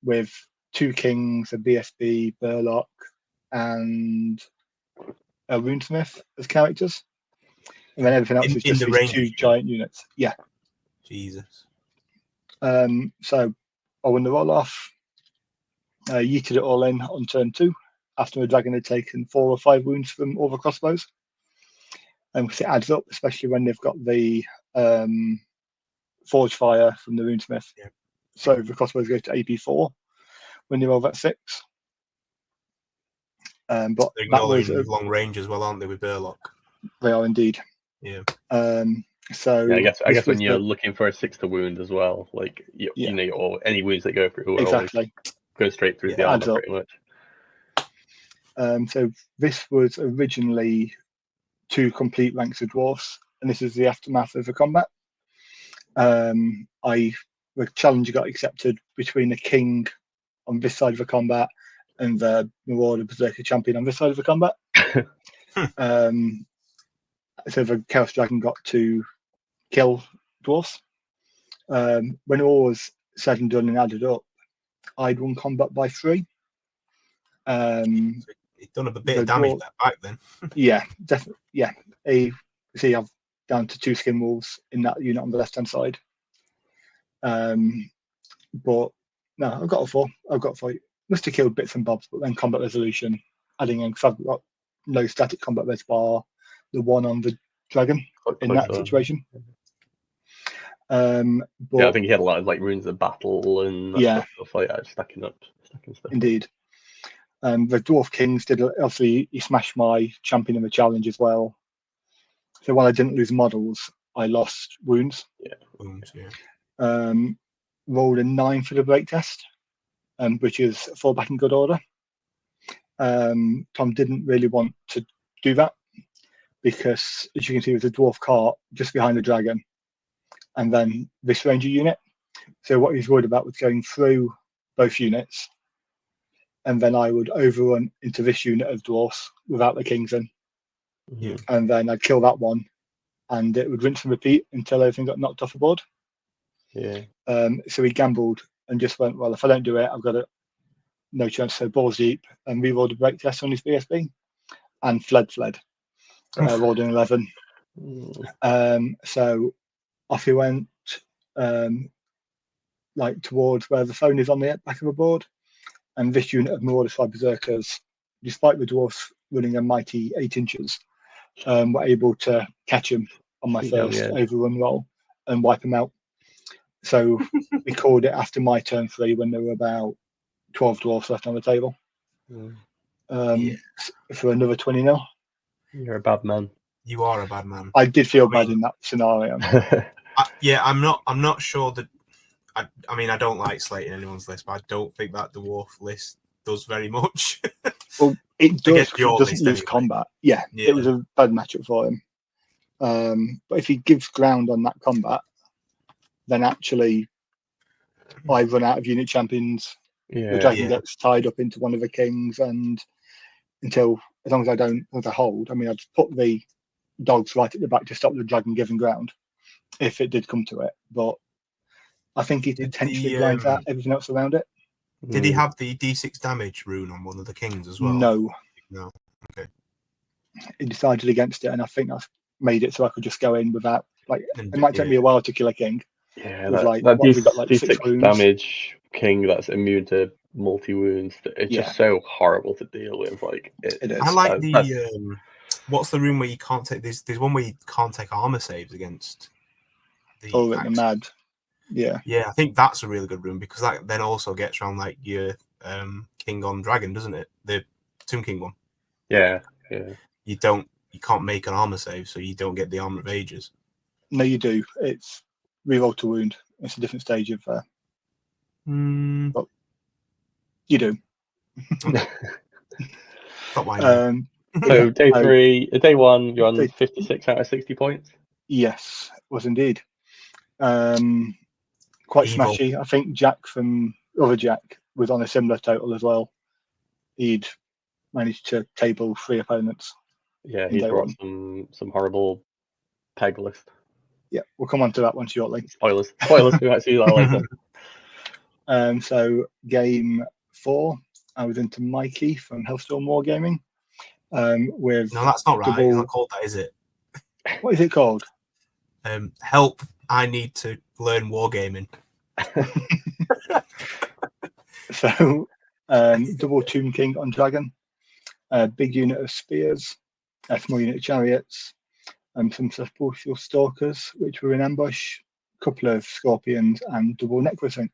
C: with 2 kings, a BSB, Burlock, and a runesmith as characters, and then everything else is just these 2 giant units. Yeah.
A: Jesus.
C: So I won the roll off, yeeted it all in on turn 2 after the dragon had taken 4 or 5 wounds from all the crossbows. Because it adds up, especially when they've got the forge fire from the runesmith. Yeah. So the crossbows go to AP4 when they roll that 6. But
A: they're ignoring long range as well, aren't they, with Burlock?
C: They are indeed.
A: Yeah.
C: So
B: I guess when you're looking for a 6 to wound as well, like or any wounds that go through,
C: exactly,
B: go straight through the armor pretty much.
C: So this was originally 2 complete ranks of dwarfs, and this is the aftermath of the combat. The challenge got accepted between the king on this side of the combat and the Marauder Berserker champion on this side of the combat. So the Chaos Dragon got to kill dwarfs. When all was said and done and added up, I'd won combat by 3.
A: He'd done a bit of damage back then.
C: Yeah, definitely. Yeah, see, I've down to 2 skin wolves in that unit on the left hand side. But no, I've got a 4. Must have killed bits and bobs, but then combat resolution, adding in, because I've got no static combat res bar, the 1 on the dragon in that situation. But
B: I think he had a lot of runes of battle and stuff like that, stacking stuff.
C: Indeed. The Dwarf Kings did, obviously, he smashed my champion in the challenge as well. So while I didn't lose models, I lost wounds.
A: Yeah, wounds, yeah.
C: Rolled a 9 for the break test, which is fall back in good order. Tom didn't really want to do that. because, as you can see, there's a dwarf cart just behind the dragon, and then this ranger unit. So what he's worried about was going through both units, and then I would overrun into this unit of dwarfs without the kings in, and then I'd kill that one, and it would rinse and repeat until everything got knocked off the board.
B: Yeah.
C: So he gambled and just went, well, if I don't do it, I've got no chance. So balls deep, and re-rolled a break test on his BSB, and fled. Rolled an 11. So off he went, like towards where the phone is on the back of the board. And this unit of Marauder Side Berserkers, despite the dwarfs running a mighty 8 inches, were able to catch him on my first overrun roll and wipe him out. So we called it after my turn 3 when there were about 12 dwarfs left on the table. For another 20-0.
B: You're a bad man.
A: You are a bad man.
C: I did feel bad in that scenario.
A: I'm not sure that. I mean, I don't like slating anyone's list, but I don't think that dwarf list does very much.
C: Well, it does. It doesn't lose
A: anyway.
C: combat. Yeah, it was a bad matchup for him. But if he gives ground on that combat, then actually I run out of unit champions. The dragon gets tied up into one of the kings, and as long as I don't hold, I mean, I'd put the dogs right at the back to stop the dragon giving ground if it did come to it. But I think he potentially blinds out everything else around it.
A: Did he have the D6 damage rune on one of the kings as well?
C: No.
A: Okay.
C: He decided against it, and I think that's made it so I could just go in without, like, it might take me a while to kill a king.
B: Yeah,
C: with,
B: that D6 damage king that's immune to multi-wounds. It's just so horrible to deal with. Like,
C: it is.
A: I like the what's the rune where you can't take there's one where you can't take armor saves against the
C: mad. Yeah,
A: I think that's a really good rune because that then also gets around like your king on dragon, doesn't it? The Tomb King one.
B: Yeah.
A: You can't make an armor save, so you don't get the armor of ages.
C: No, you do. It's reroll to wound. It's a different stage of. But you do.
A: Stop lying.
B: So day 1, you're on 56 out of 60 points.
C: Yes, was indeed. Quite
A: Evil.
C: smashy. I think Jack from other Jack was on a similar total as well. He'd managed to table 3 opponents.
B: Yeah, he's brought some horrible peg list.
C: Yeah, we'll come on to that one shortly.
B: Spoilers. We might see that later.
C: So game 4, I was into Mikey from Hellstorm Wargaming. With
A: no, that's not right. It's not called that, is it?
C: What is it called?
A: Help! I need to learn wargaming.
C: So, double Tomb King on dragon, a big unit of spears, a small unit of chariots, some sepulchral stalkers which were in ambush, a couple of scorpions, and double necrosphinx.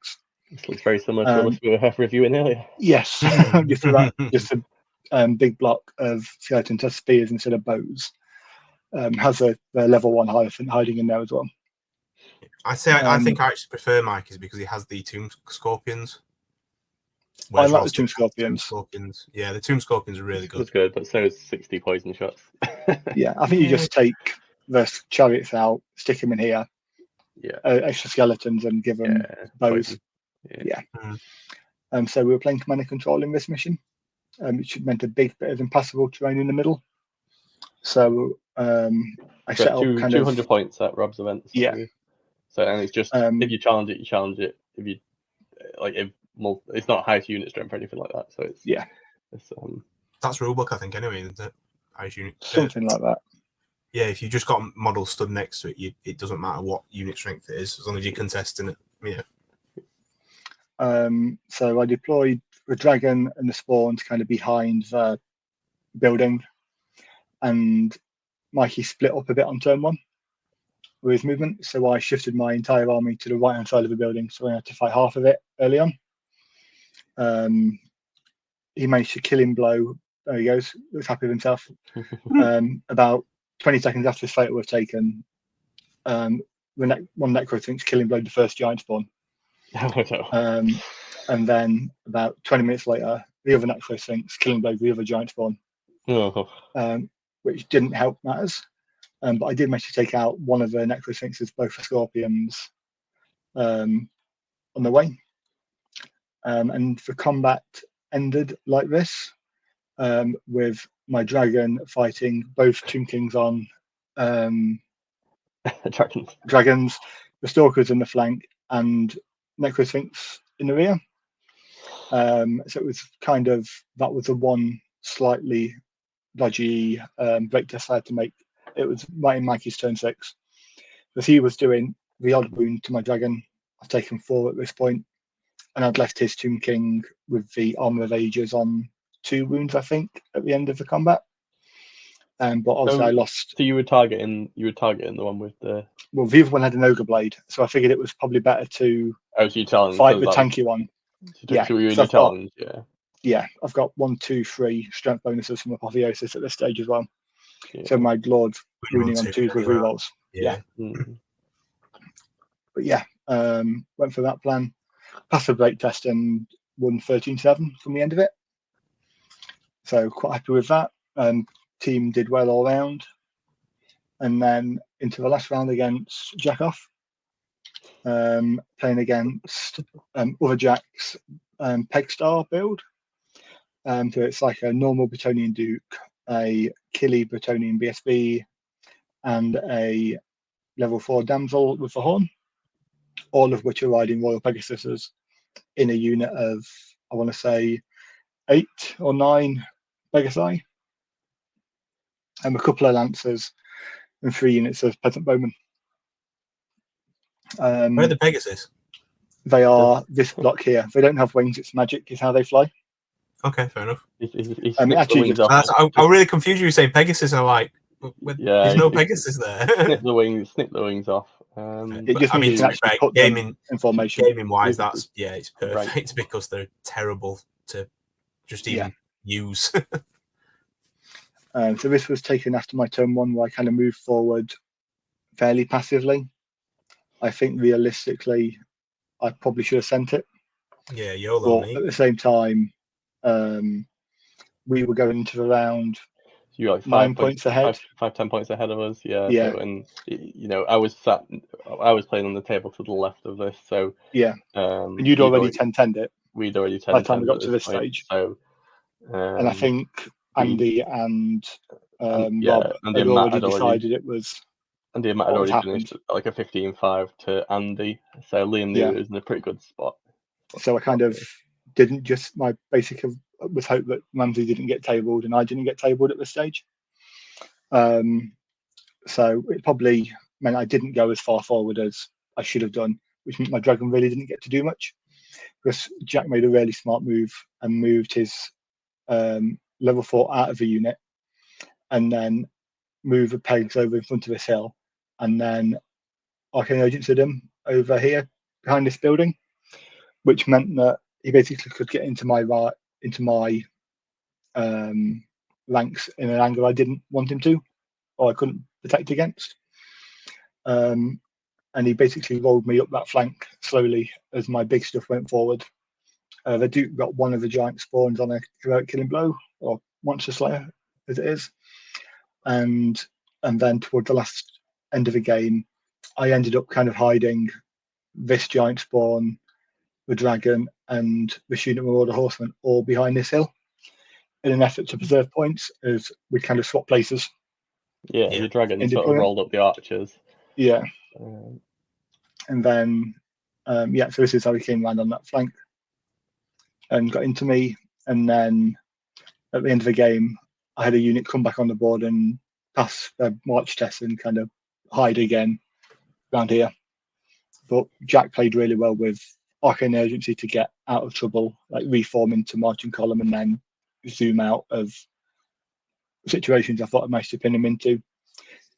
B: This looks very similar to the list we were reviewing earlier.
C: Yes, just a big block of skeletons has spears instead of bows. Has a level 1 Hierophant hiding in there as well.
A: I think I actually prefer Mikey's because he has the Tomb Scorpions.
C: I like the Tomb Scorpions.
A: Yeah, the Tomb Scorpions are really good.
B: It's good, but so is 60 poison shots.
C: Yeah, I think you just take the chariots out, stick them in here.
B: Yeah.
C: Extra skeletons and give them bows. Yeah. So we were playing command and control in this mission, which meant a big bit of impassable terrain in the middle. So I set up
B: 200 points at Rob's event. So and it's just if you challenge it, you challenge it. If you it's not highest unit strength or anything like that. So it's
A: that's rulebook, I think, anyway, isn't it? Highest unit,
C: something like that.
A: Yeah, if you just got models stood next to it, it doesn't matter what unit strength it is, as long as you're contesting it. Yeah.
C: So I deployed the dragon and the spawns kind of behind the building, and Mikey split up a bit on turn 1 with his movement. So I shifted my entire army to the right hand side of the building, so I had to fight half of it early on. He managed to kill him blow. There he goes. Looks happy with himself. About 20 seconds after his photo was taken, one necrosphinx killing blow the first giant spawn. And then about 20 minutes later, the other necrosphinx killing blow the other giant spawn. which didn't help matters. But I did manage to take out one of the Necrosphinxes, both the Scorpions, on the way. And the combat ended like this, with my dragon fighting both Tomb Kings on dragons, the Stalkers in the flank, and Necrosphinx in the rear. So it was kind of, that was the one slightly dodgy break test I had to make. It was right in Mikey's turn 6. Because he was doing the odd wound to my dragon. I've taken 4 at this point, and I'd left his Tomb King with the Armor of Ages on 2 wounds, I think, at the end of the combat. But obviously I lost.
B: So you were targeting the one with the.
C: Well, the other one had an Ogre Blade, so I figured it was probably better to fight the tanky one.
B: So you were in your challenge, yeah.
C: Yeah, I've got 1, 2, 3 strength bonuses from Apotheosis at this stage as well. Yeah. So my Lord's wounding on 2s with rerolls. Yeah. But yeah, went for that plan, passed the break test and won 13-7 from the end of it. So quite happy with that. Team did well all round. And then into the last round against Jackoff, playing against other Jack's Pegstar build. So it's like a normal Bretonnian Duke, a Killy Bretonnian BSB, and a level 4 Damsel with the Horn, all of which are riding Royal Pegasuses in a unit of, I want to say, 8 or 9 Pegasi, and a couple of Lancers, and 3 units of Peasant Bowmen.
A: Where are the Pegasus?
C: They are this block here. They don't have wings, it's magic, is how they fly.
A: Okay, fair enough.
C: Actually,
A: I'm really confused. You say Pegasus, and I'm like, there's no Pegasus there.
B: Snip the wings off.
C: It just means you can actually put them in formation.
A: Gaming wise, that's it's perfect, right, because they're terrible to just even use.
C: So this was taken after my turn 1, where I kind of moved forward fairly passively. I think realistically, I probably should have sent it.
A: Yeah, YOLO.
C: But at the same time, we were going into the round.
B: You were like
C: 9 points ahead.
B: 10 points ahead of us. Yeah.
C: Yeah.
B: So, and I was playing on the table to the left of this. So
C: yeah. And you'd already 10-10'd it.
B: We'd already 10-10'd
C: by the time we got to this stage.
B: So,
C: and I think Andy and Rob had already decided it was.
B: Andy and Matt had already finished like a 15-5 to Andy. So Liam knew it was in a pretty good spot.
C: So I kind of didn't just, my basic was hope that Ramsey didn't get tabled and I didn't get tabled at this stage. So it probably meant I didn't go as far forward as I should have done, which meant my dragon really didn't get to do much, because Jack made a really smart move and moved his level 4 out of the unit, and then move the pegs over in front of this hill, and then Arcane Urgency him over here behind this building, which meant that he basically could get into my ranks in an angle I didn't want him to, or I couldn't protect against. And he basically rolled me up that flank slowly as my big stuff went forward. The Duke got one of the giant spawns on a heroic killing blow, or monster slayer as it is, and then toward the last end of the game, I ended up kind of hiding this giant spawn, the dragon, and the Student Marauder Horseman all behind this hill in an effort to preserve points, as we kind of swap places.
B: Yeah, your dragon sort of rolled up the archers.
C: Yeah. And then, so this is how he came around on that flank and got into me. And then at the end of the game, I had a unit come back on the board and pass their march test and kind of hide again around here. But Jack played really well with Arcane Urgency to get out of trouble, like reform into marching column and then zoom out of situations I thought I managed to pin him into.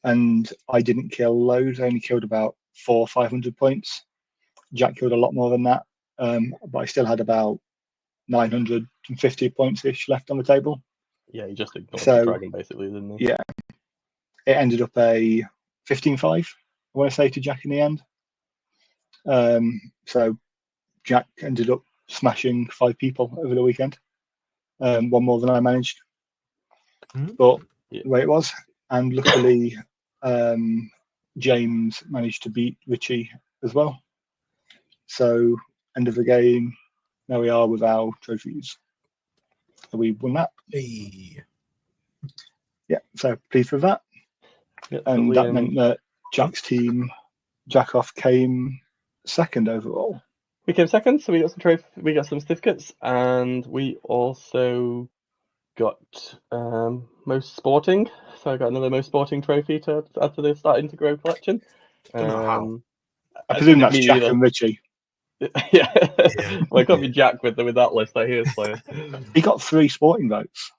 C: And I didn't kill loads. I only killed about 400 or 500 points. Jack killed a lot more than that, but I still had about 950 points-ish left on the table.
B: Yeah, he just ignored the dragon, basically, didn't he?
C: Yeah. It ended up a 15-5, I want to say, to Jack in the end. So Jack ended up smashing 5 people over the weekend, one more than I managed. But
B: Yeah.
C: the way it was. And luckily, James managed to beat Richie as well. So end of the game, now we are with our trophies. So we won that.
A: Hey.
C: Yeah, so pleased with that.
B: Yeah,
C: And that meant that Jack's team, Jackoff, came second overall.
B: We came second, so we got some we got some certificates, and we also got most sporting. So I got another most sporting trophy to add to the Starting to Grow collection.
A: Don't know how.
C: I presume that's
B: me
C: Jack
B: neither.
C: and Richie.
B: Yeah.
A: Yeah.
B: Well, it can't be Jack with that list that he was playing.
C: He got 3 sporting votes.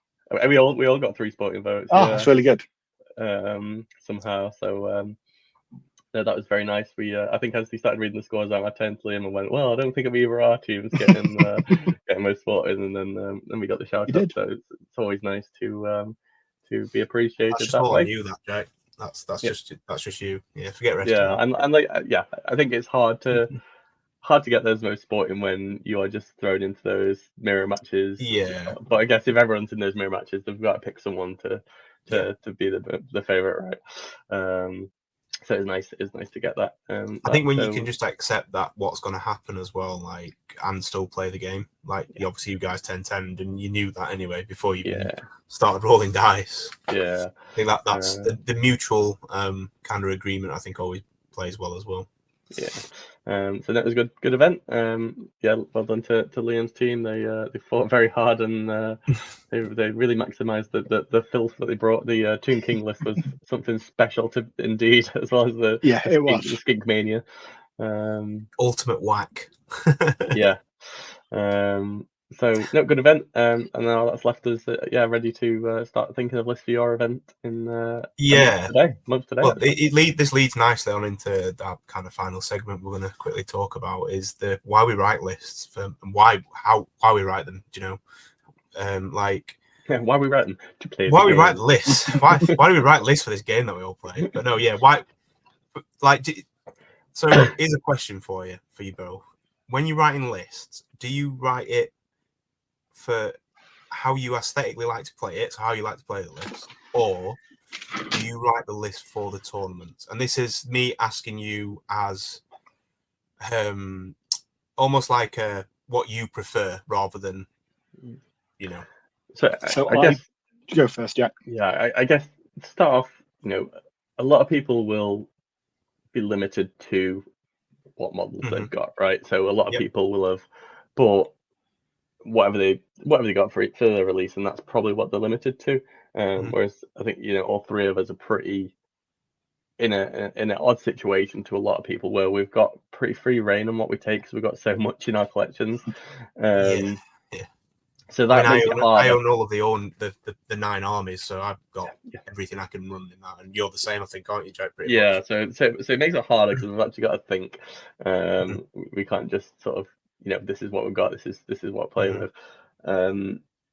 B: We all got 3 sporting votes.
C: Oh,
B: yeah.
C: that's really good.
B: Somehow. So no, that was very nice. We I think as he started reading the scores out, I turned to Liam and went, "Well, I don't think it'll be either our teams getting most sporting," and then we got the shout out. So it's always nice to be appreciated
A: That's just
B: that
A: all
B: way.
A: on you, that Jack. That's just you. Yeah, forget rest.
B: Yeah, and like I think it's hard to get those most sporting when you are just thrown into those mirror matches.
A: Yeah.
B: But I guess if everyone's in those mirror matches, they've got to pick someone to be the favorite, right? So it's nice to get that.
A: I think when you can just accept that what's going to happen as well, like, and still play the game, like obviously you guys 10-10, and you knew that anyway before you started rolling dice.
B: Yeah,
A: I think that's the mutual kind of agreement. I think always plays well as well.
B: Yeah. So that was a good event. Yeah, well done to Liam's team. They fought very hard, and they really maximised the filth that they brought. The Toon King list was something special to indeed, as well as the Skink Mania.
A: Ultimate whack.
B: Yeah. So no, good event. And now that's left us ready to start thinking of lists for your event in month today.
A: Well, this leads nicely on into that kind of final segment we're going to quickly talk about, is the why we write lists and why we write them. Do you know,
B: why we write them to play.
A: Why we write lists? Why do we write lists for this game that we all play? But no, why? So here's a question for you both. When you're writing lists, do you write it for how you aesthetically like to play it, so how you like to play the list, or do you write the list for the tournament? And this is me asking you as almost like what you prefer rather than, you know.
B: So I guess
C: you go first, Jack.
B: Yeah, I guess to start off, a lot of people will be limited to what models they've got, right? So a lot of people will have bought whatever they got for their release, and that's probably what they're limited to. Whereas I think all 3 of us are pretty in an odd situation to a lot of people, where we've got pretty free reign on what we take because we've got so much in our collections. So that makes it harder.
A: I own all of the 9 armies, so I've got everything I can run in that. And you're the same, I think, aren't you, Jack? Pretty much.
B: So it makes it harder because we've actually got to think. We can't just sort of, this is what we've got. This is what we're playing with.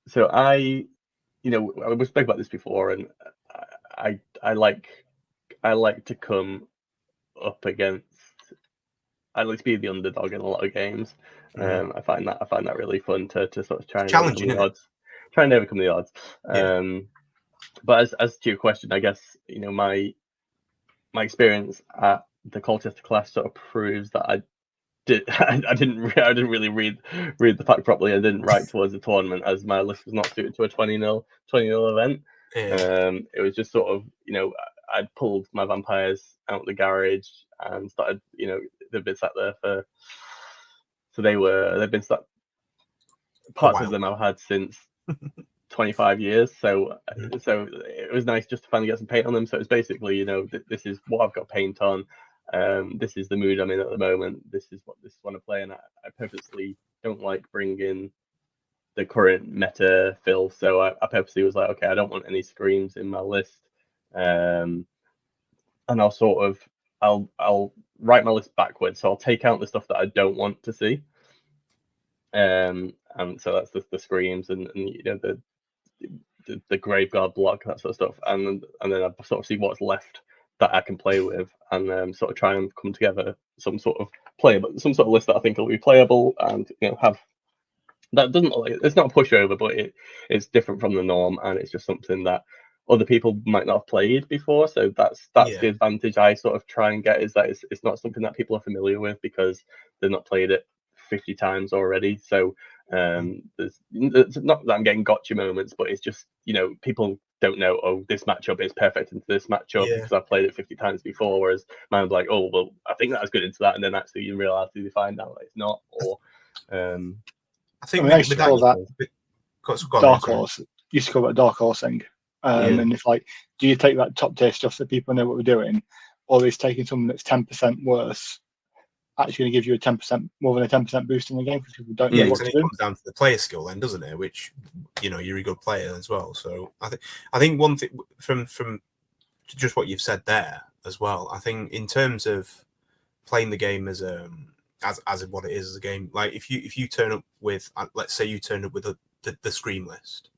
B: So I was speaking about this before, and I like to come up against. I like to be the underdog in a lot of games. I find that really fun to sort of try and overcome the odds. Trying to overcome the odds. But as to your question, I guess my experience at the Colchester class sort of proves that I didn't really read the pack properly. I didn't write towards the tournament, as my list was not suited to a 20-0 event. It was just sort of I'd pulled my vampires out of the garage and started they've been sat there for, so they've been sat, parts of them I've had since 25 years, so it was nice just to finally get some paint on them. So it's basically this is what I've got paint on, this is the mood I'm in at the moment, this is what I want to play, and I purposely don't like bringing the current meta fill, so I purposely was like, okay, I don't want any screams in my list, and I'll write my list backwards, so I'll take out the stuff that I don't want to see, and so that's the screams and the Graveguard block, that sort of stuff, and then I sort of see what's left that I can play with, and sort of try and come together some sort of list that I think will be playable, and have that doesn't, it's not a pushover, but it's different from the norm, and it's just something that other people might not have played before. So that's
A: Yeah.
B: the advantage I sort of try and get, is that it's not something that people are familiar with because they've not played it 50 times already. So there's not that I'm getting gotcha moments, but it's just, you know, people don't know, oh, this matchup is perfect into this matchup because I've played it 50 times before, whereas mine's like, oh, well, I think that's good into that, and then actually you realise you find out that it's not. Or
A: I think
C: I used to call that dark horse. Used to call that dark horse thing. And it's like, do you take that top tier stuff that people know what we're doing, or is taking something that's 10% worse actually going to give you a 10% more than a 10% boost in the game because people don't know what to do?
A: It comes down to the player skill, then, doesn't it? Which, you know, you're a good player as well. So I think one thing from just what you've said there as well. I think in terms of playing the game as what it is as a game, like if you turn up with, let's say you turn up with the scream list,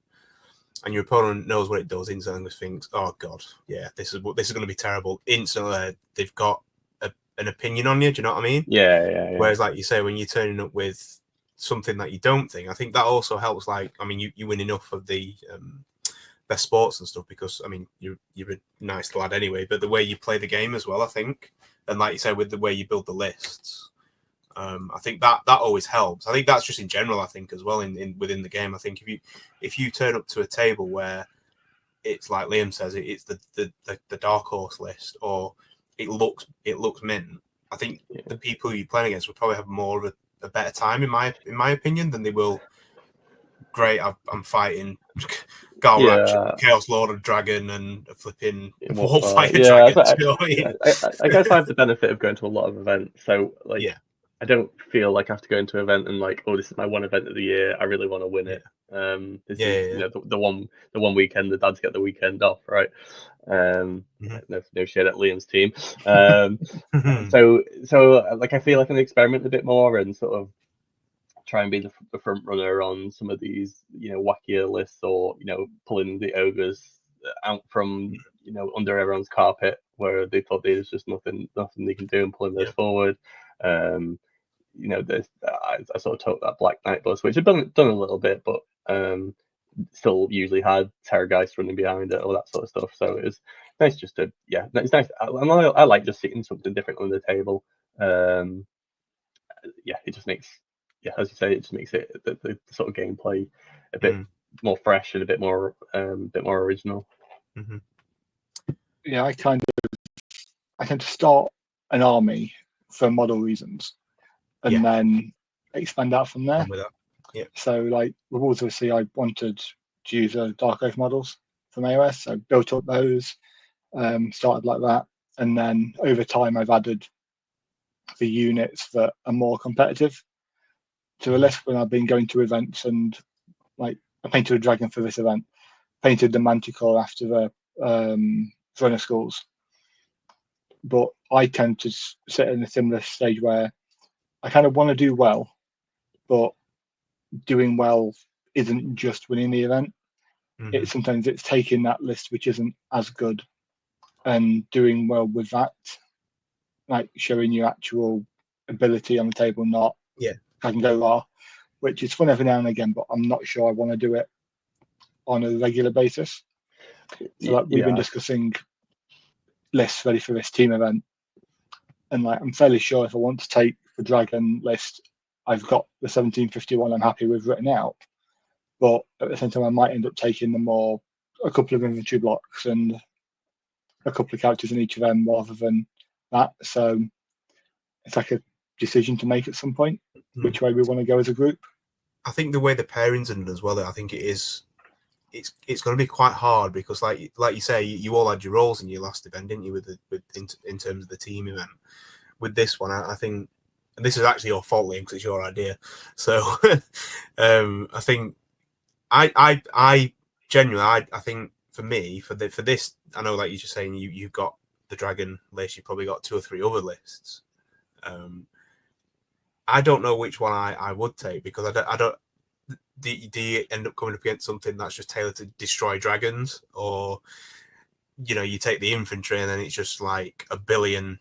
A: and your opponent knows what it does, instantly thinks, oh god, yeah, this is going to be terrible. Instantly, they've got an opinion on you. Do you know what I mean?
B: Yeah.
A: Whereas, like you say, when you're turning up with something that you don't think, I think that also helps. Like, I mean, you win enough of the best sports and stuff because, I mean, you're a nice lad anyway. But the way you play the game as well, I think, and like you say, with the way you build the lists, I think that always helps. I think that's just in general. I think as well in within the game. I think if you turn up to a table where it's like Liam says, it's the dark horse list, or it looks mint, I think the people you're playing against will probably have more of a better time, in my opinion, than they will. Great, I'm fighting Galratch, Chaos Lord of Dragon, and a flipping Warfire Dragon. You know what I mean?
B: I guess I have the benefit of going to a lot of events, so like I don't feel like I have to go into an event and like, oh, this is my one event of the year, I really want to win it. This is you know the one weekend the dads get the weekend off, right? No shade at Liam's team. So like I feel like I can experiment a bit more and sort of try and be the front runner on some of these, you know, wackier lists, or, you know, pulling the ogres out from, you know, under everyone's carpet where they thought there's just nothing they can do, and pulling those forward. You know, I sort of took that Black Knight bus, which I've done a little bit, but still usually had Terrorgeist running behind it, all that sort of stuff. So it was nice just to, it's nice. I like just seeing something different on the table. It just makes, as you say, it just makes it the sort of gameplay a bit more fresh and a bit more original.
C: Yeah, I tend to start an army for model reasons, and then expand out from there. So, like with Wars, obviously, I wanted to use Dark Oath models from AOS, so built up those, started like that, and then over time I've added the units that are more competitive to the list when I've been going to events. And like I painted a dragon for this event, painted the Manticore after the Throne Schools. But I tend to sit in a similar stage where I kind of want to do well, but doing well isn't just winning the event. It's sometimes it's taking that list which isn't as good and doing well with that, like showing your actual ability on the table, not I can go raw, which is fun every now and again, but I'm not sure I want to do it on a regular basis. So like we've been discussing lists ready for this team event, and like I'm fairly sure if I want to take the dragon list, I've got the 1751 I'm happy with written out, but at the same time I might end up taking a couple of inventory blocks and a couple of characters in each of them rather than that. So it's like a decision to make at some point which way we want to go as a group.
A: I think the way the pairings are done as well, I think it's going to be quite hard because like you say, you all had your roles in your last event, didn't you, in terms of the team event. With this one, I think, and this is actually your fault, Liam, because it's your idea. So I think I genuinely I think for me for this, I know, like you're just saying, you've got the dragon list, you've probably got 2 or 3 other lists. I don't know which one I would take, because I don't. Do you end up coming up against something that's just tailored to destroy dragons, or you know, you take the infantry and then it's just like a billion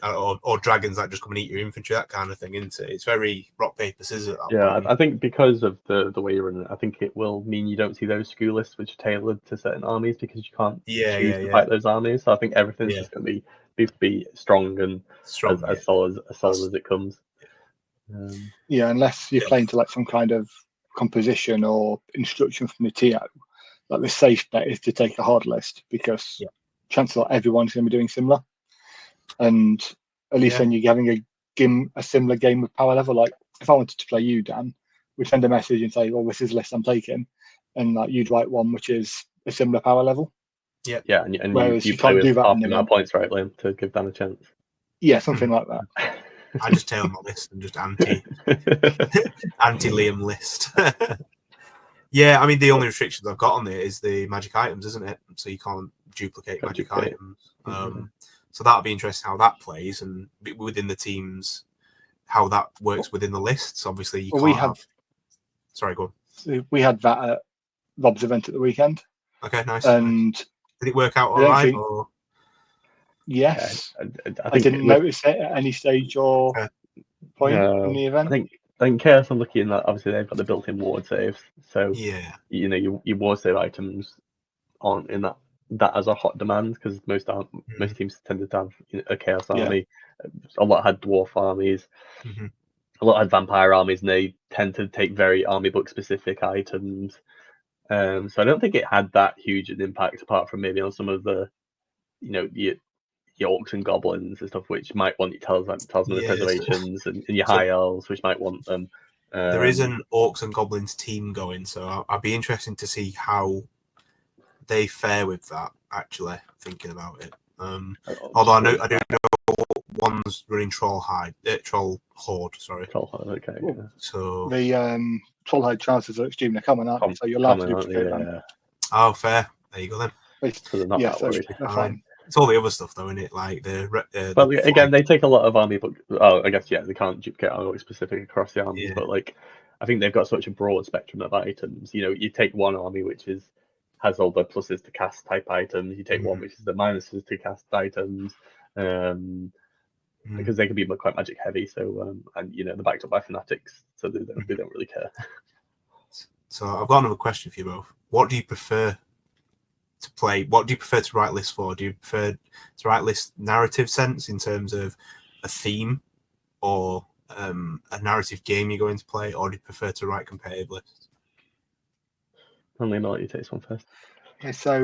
A: or dragons that just come and eat your infantry, that kind of thing, isn't it? It's very rock paper scissors. At that
B: Yeah,
A: point.
B: I think because of the way you're running it, I think it will mean you don't see those SKU lists which are tailored to certain armies because you can't choose to fight those armies. So I think everything's just going to be strong and as solid as it comes.
C: Yeah, unless you're playing to like some kind of composition or instruction from the TO, like the safe bet is to take a hard list because chances are everyone's going to be doing similar, and at least then you're having a similar game with power level. Like if I wanted to play you, Dan, we'd send a message and say, "Well, this is the list I'm taking," and like you'd write one which is a similar power level.
B: Yeah, and
C: whereas
B: you
C: you
B: play
C: can't
B: with
C: do that
B: half
C: in
B: the amount of points, right, Liam, to give Dan a chance.
C: Yeah, something like that.
A: I just tail my list and just anti Liam list. Yeah, I mean the only restrictions I've got on it is the magic items, isn't it? So you can't duplicate magic items. So that'll be interesting how that plays and within the teams, how that works within the lists. Obviously, you can't have. Sorry, go on.
C: We had that at Rob's event at the weekend.
A: Okay, nice.
C: And
A: did it work out all right? Or...
C: Yes, I didn't notice it at any stage or point in the event.
B: I think Chaos are lucky in that obviously they've got the built-in ward saves, so you know your ward save items aren't in that as a hot demand because most teams tended to have a Chaos army. A lot had dwarf armies, a lot had vampire armies, and they tend to take very army book specific items. So I don't think it had that huge an impact apart from maybe on some of the your orcs and goblins and stuff, which might want your talisman preservations, and your high elves, which might want them.
A: There is an orcs and goblins team going, so I'd be interested to see how they fare with that. Actually, thinking about it, although I do know one's running troll horde. Sorry,
B: troll horde. Okay,
A: so
C: the troll horde chances are extremely common, aren't they? So you're allowed to duplicate them.
A: Oh, fair. There you go then.
B: So they're not that worried.
C: Fine.
A: It's all the other stuff, though, isn't it? Like
B: But again, they take a lot of army book. Oh, I guess they can't duplicate army specific across the armies, but like I think they've got such a broad spectrum of items. You take one army which has all the pluses to cast type items. You take one which is the minuses to cast items, because they can be quite magic heavy. So and they're backed up by fanatics, so they don't really care.
A: So I've got another question for you both. What do you prefer to play? What do you prefer to write lists for? Do you prefer to write lists narrative sense in terms of a theme or a narrative game you're going to play, or do you prefer to write competitive lists?
B: I'll let you take this one first.
C: Okay, so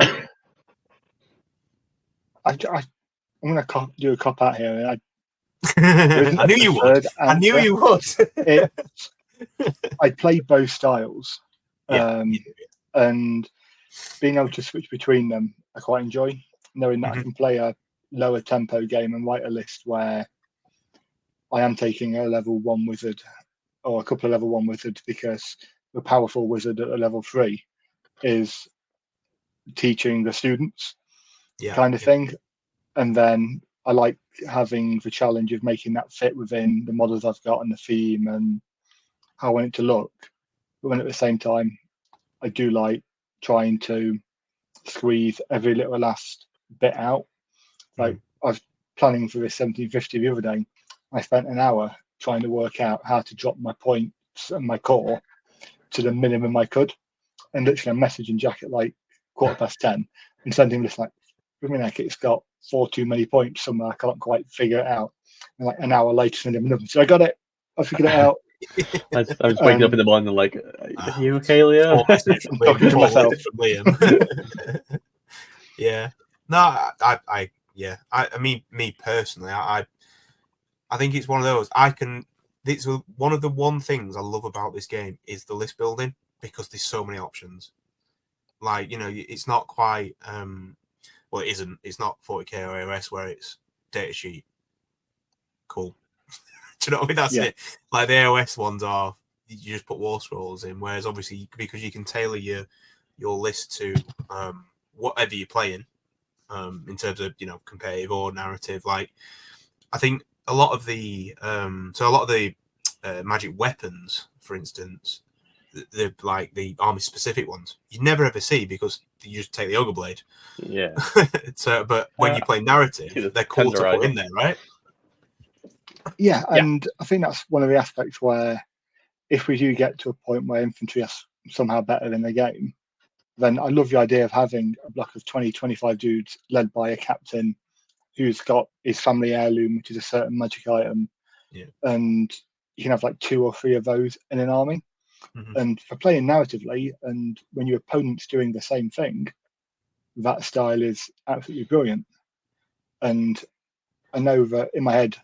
C: I'm going to do a cop out here.
A: I knew you would. I knew you would.
C: I play both styles, and being able to switch between them, I quite enjoy. Knowing that I can play a lower tempo game and write a list where I am taking a level 1 wizard or a couple of level 1 wizards because the powerful wizard at a level 3 is teaching the students kind of thing. And then I like having the challenge of making that fit within the models I've got and the theme and how I want it to look. But then at the same time, I do like trying to squeeze every little last bit out. Like I was planning for this 1750 the other day. I spent an hour trying to work out how to drop my points and my core to the minimum I could. And literally I'm messaging Jack at like 10:15 and sending this like, it's got 4 too many points somewhere. I can't quite figure it out. And like an hour later, send him another. So I got it. I figured it out.
B: I was waking up in the morning and like, are you okay, Leo?
C: I'm talking to myself.
A: Liam. Yeah. No, I mean, me personally, I think it's one of those. It's one of the one things I love about this game is the list building because there's so many options. Like, it's not quite. Well, it isn't. It's not 40k or AOS where it's data sheet. Cool. Do you know what I mean? That's it. Like the AOS ones are, you just put war scrolls in. Whereas obviously, because you can tailor your list to whatever you're playing, in terms of competitive or narrative. Like, I think a lot of the magic weapons, for instance, the like the army specific ones, you never ever see because you just take the ogre blade.
B: Yeah.
A: So, but when you play narrative, they're cool to put in there, right?
C: Yeah, and I think that's one of the aspects where if we do get to a point where infantry are somehow better in the game, then I love the idea of having a block of 20, 25 dudes led by a captain who's got his family heirloom, which is a certain magic item.
A: Yeah.
C: And you can have like 2 or 3 of those in an army.
A: Mhm.
C: And for playing narratively, and when your opponent's doing the same thing, that style is absolutely brilliant. And I know that in my head,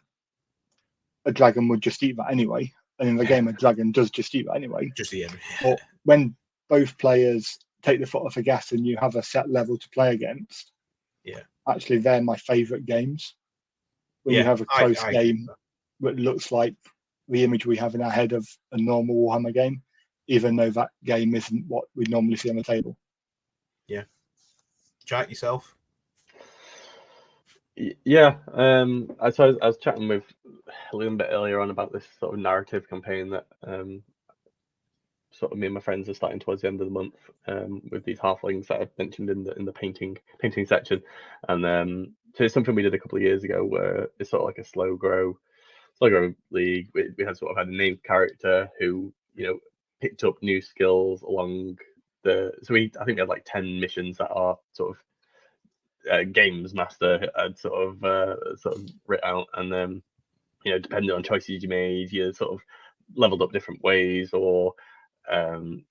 C: a dragon would just eat that anyway. And in the game, a dragon does just eat that anyway.
A: Just the end.
C: But when both players take the foot off the gas and you have a set level to play against,
A: Yeah.
C: actually, they're my favourite games. When you have a close game that looks like the image we have in our head of a normal Warhammer game, even though that game isn't what we normally see on the table.
A: Yeah. Jack, yourself?
B: Yeah, I was chatting with a little bit earlier on about this sort of narrative campaign that sort of me and my friends are starting towards the end of the month with these halflings that I've mentioned in the painting section, and so it's something we did a couple of years ago where it's sort of like a slow grow league. We had sort of had a named character who picked up new skills along I think we had like 10 missions that are sort of games master had sort of writ out, and then depending on choices you made, you sort of leveled up different ways, or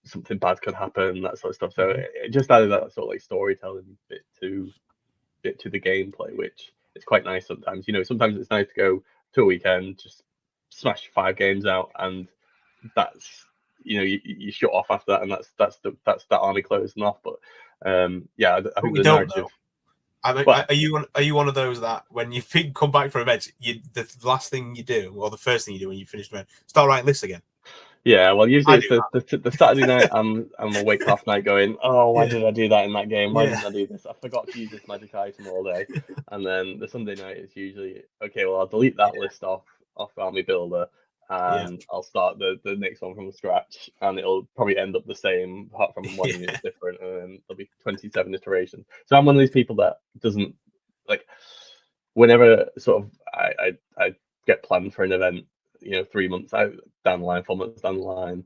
B: something bad could happen, that sort of stuff. So it just added that sort of like storytelling bit to the gameplay, which is quite nice sometimes. Sometimes it's nice to go to a weekend, just smash 5 games out, and that's you shut off after that, and that's that army closing off. But yeah, I think the narrative.
A: Are you one of those that when you come back from events, the last thing you do, or the first thing you do when you finish the event, start writing lists again?
B: Yeah, well, usually it's the Saturday night. I'm awake half night going, oh, why did I do that in that game? Why didn't I do this? I forgot to use this magic item all day. And then the Sunday night is usually, okay, well, I'll delete that list off Army Builder, and I'll start the next one from scratch, and it'll probably end up the same, apart from one unit's different, and then there'll be 27 iterations. So I'm one of these people that doesn't, like, whenever sort of I get planned for an event, 3 months out down the line, 4 months down the line,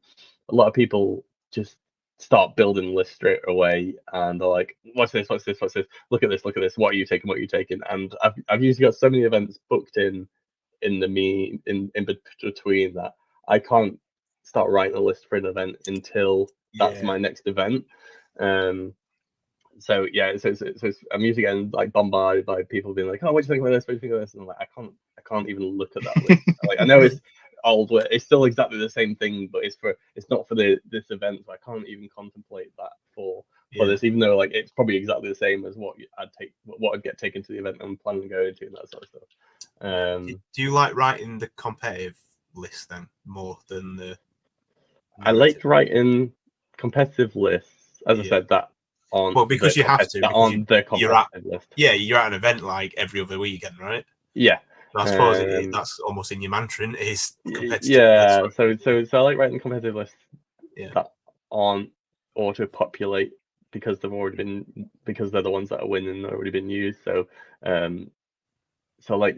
B: a lot of people just start building lists straight away, and they're like, what's this, look at this, what are you taking? And I've usually got so many events booked in between that I can't start writing a list for an event until that's my next event. So yeah, so I'm usually getting like bombarded by people being like, oh, what do you think of this? What do you think of this? And I'm like, I can't even look at that list. Like, I know it's old, it's still exactly the same thing, but it's not for this event, so I can't even contemplate that for this, even though like it's probably exactly the same as what I'd get taken to the event I'm planning to go to, and that sort of stuff.
A: Do you like writing the competitive list then more than the narrative?
B: I like writing competitive lists, as I said, that on
A: because you have to
B: on the competitive list.
A: Yeah, you're at an event like every other weekend, right?
B: Yeah.
A: So I suppose that's almost in your mantra, is competitive.
B: Yeah, so I like writing competitive lists that aren't auto-populate because they're the ones that are winning, already been used. So I like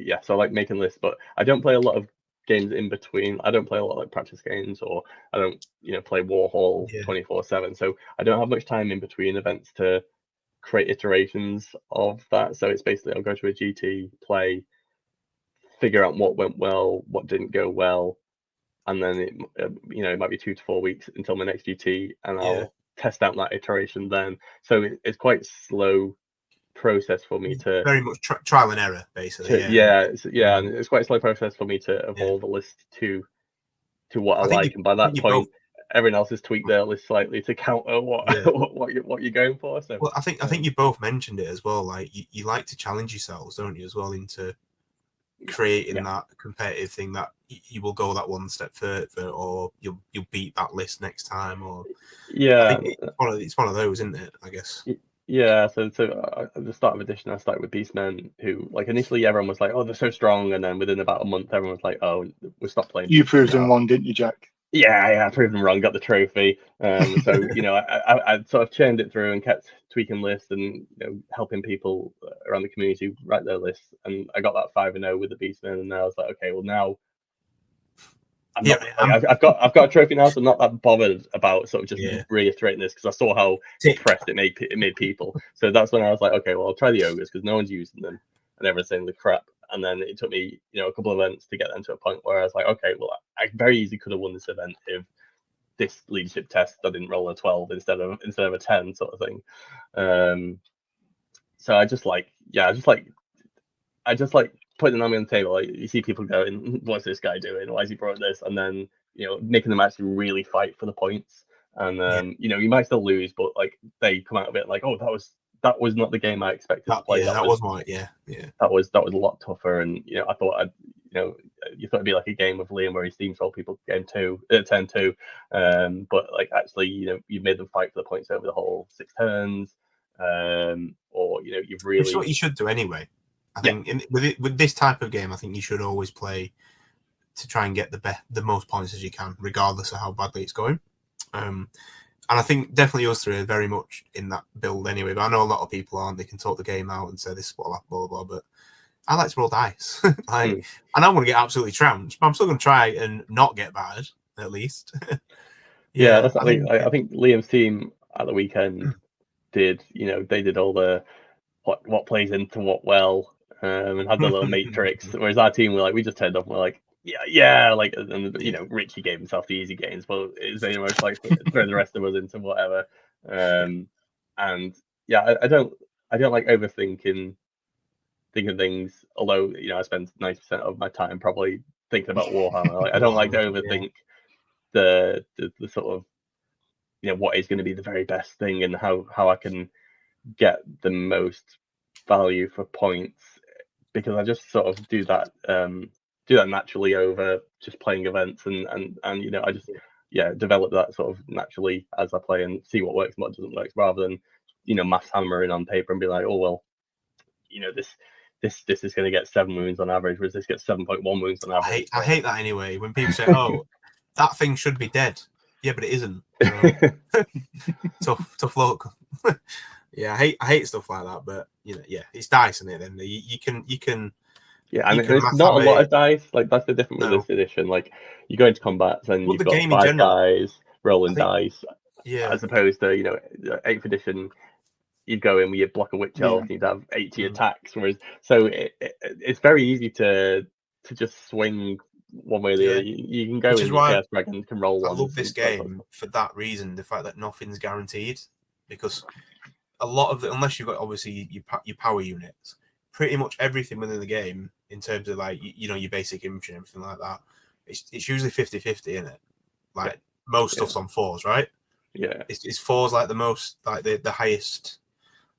B: making lists, but I don't play a lot of games in between. I don't play a lot of like practice games, or I don't play Warhol 24/7. So I don't have much time in between events to create iterations of that. So it's basically I'll go to a GT, play, figure out what went well, what didn't go well, and then it might be 2 to 4 weeks until my next GT, and I'll test out that iteration then. So it's quite slow process for me to
A: very much trial and error, basically.
B: And it's quite a slow process for me to evolve a list to what I like, and by that point everyone else has tweaked their list slightly to counter what you're going for. So
A: I think you both mentioned it as well, like you like to challenge yourselves, don't you, as well, into creating that competitive thing that you will go that one step further, or you'll beat that list next time, or I think it's one of those, isn't it, I guess.
B: Yeah, so at the start of edition, I started with Beastmen, who, like, initially everyone was like, oh, they're so strong, and then within about a month, everyone was like, oh, we stopped playing.
C: You proved them wrong, didn't you, Jack?
B: Yeah, I proved them wrong. Got the trophy. So I sort of churned it through and kept tweaking lists and helping people around the community write their lists. And I got that 5-0 with the Beastmen, and then I was like, okay, well now I'm not. I've got a trophy now, so I'm not that bothered about sort of just reiterating this because I saw how depressed it made people. So that's when I was like, okay, well I'll try the ogres because no one's using them and everyone's saying the crap. And then it took me, a couple of events to get them to a point where I was like, okay, well, I very easily could have won this event if this leadership test I didn't roll a 12 instead of a 10 sort of thing. So I just like putting them on the table. Like, you see people going, "What's this guy doing? Why has he brought this?" And then making them actually really fight for the points. And you might still lose, but like they come out of it like, "Oh, that was not the game I expected to play."
A: Yeah, that was
B: That was a lot tougher, and I thought you thought it'd be like a game of Liam where he steamrolled people game 10-2, but like actually you made them fight for the points over the whole 6 turns, or you've really.
A: Which is what you should do anyway. I think with this type of game, I think you should always play to try and get the most points as you can, regardless of how badly it's going. And I think definitely us three are very much in that build anyway. But I know a lot of people aren't. They can talk the game out and say this is what I'll have, blah, blah, blah. But I like to roll dice. And I don't want to get absolutely trounced, but I'm still going to try and not get bad, at least.
B: I think Liam's team at the weekend did, they did all the what plays into what well, and had the little matrix. Whereas our team were like, we just turned up and we're like, like, and Richie gave himself the easy games, but it's very much like throw the rest of us into whatever. And I don't like overthinking things. Although I spend 90% of my time probably thinking about Warhammer. Like, I don't like to overthink the sort of what is going to be the very best thing and how I can get the most value for points, because I just sort of do that naturally over just playing events and I just develop that sort of naturally as I play and see what works and what doesn't work, rather than mass hammering on paper and be like, oh well, this is going to get 7 wounds on average, whereas this gets 7.1 wounds on average.
A: I hate that anyway. When people say, "Oh, that thing should be dead," yeah, but it isn't. So, tough luck. Yeah, I hate stuff like that. But it's dice, isn't it? Then you can.
B: Yeah, I mean, there's not a lot of dice. Like, that's the difference with this edition. Like, you go into combats and you've got 5 guys rolling dice.
A: Yeah.
B: As opposed to 8th edition, you'd go in with your block of witch elf, and you'd have 80 attacks. Whereas, so it's very easy to just swing one way or the other. You can go in with Chaos Dragon, can roll one.
A: I love this game for that reason. The fact that nothing's guaranteed, because a lot of unless you've got obviously your power units, pretty much everything within the game in terms of like your basic infantry and everything like that, it's usually 50-50, isn't it? Like most stuff's on 4s, right?
B: Yeah,
A: it's 4s like the most, like the highest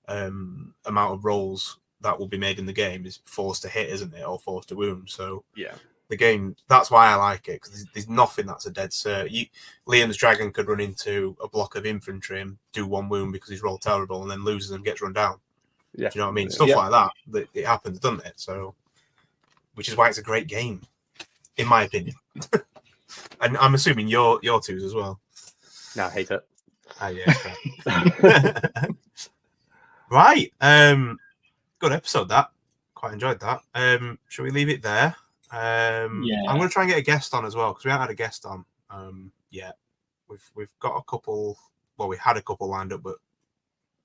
A: amount of rolls that will be made in the game is 4s to hit, isn't it, or 4s to wound? So the game, that's why I like it, because there's nothing that's a dead cert. Liam's dragon could run into a block of infantry and do 1 wound because he's rolled terrible, and then loses and gets run down. Do you know what I mean? Stuff like that it happens, doesn't it? So, which is why it's a great game, in my opinion. And I'm assuming your 2s as well.
B: No, I hate it.
A: Yeah. Right. Good episode, that. Quite enjoyed that. Should we leave it there? I'm going to try and get a guest on as well, because we haven't had a guest on yet. We've got a couple. Well, we had a couple lined up, but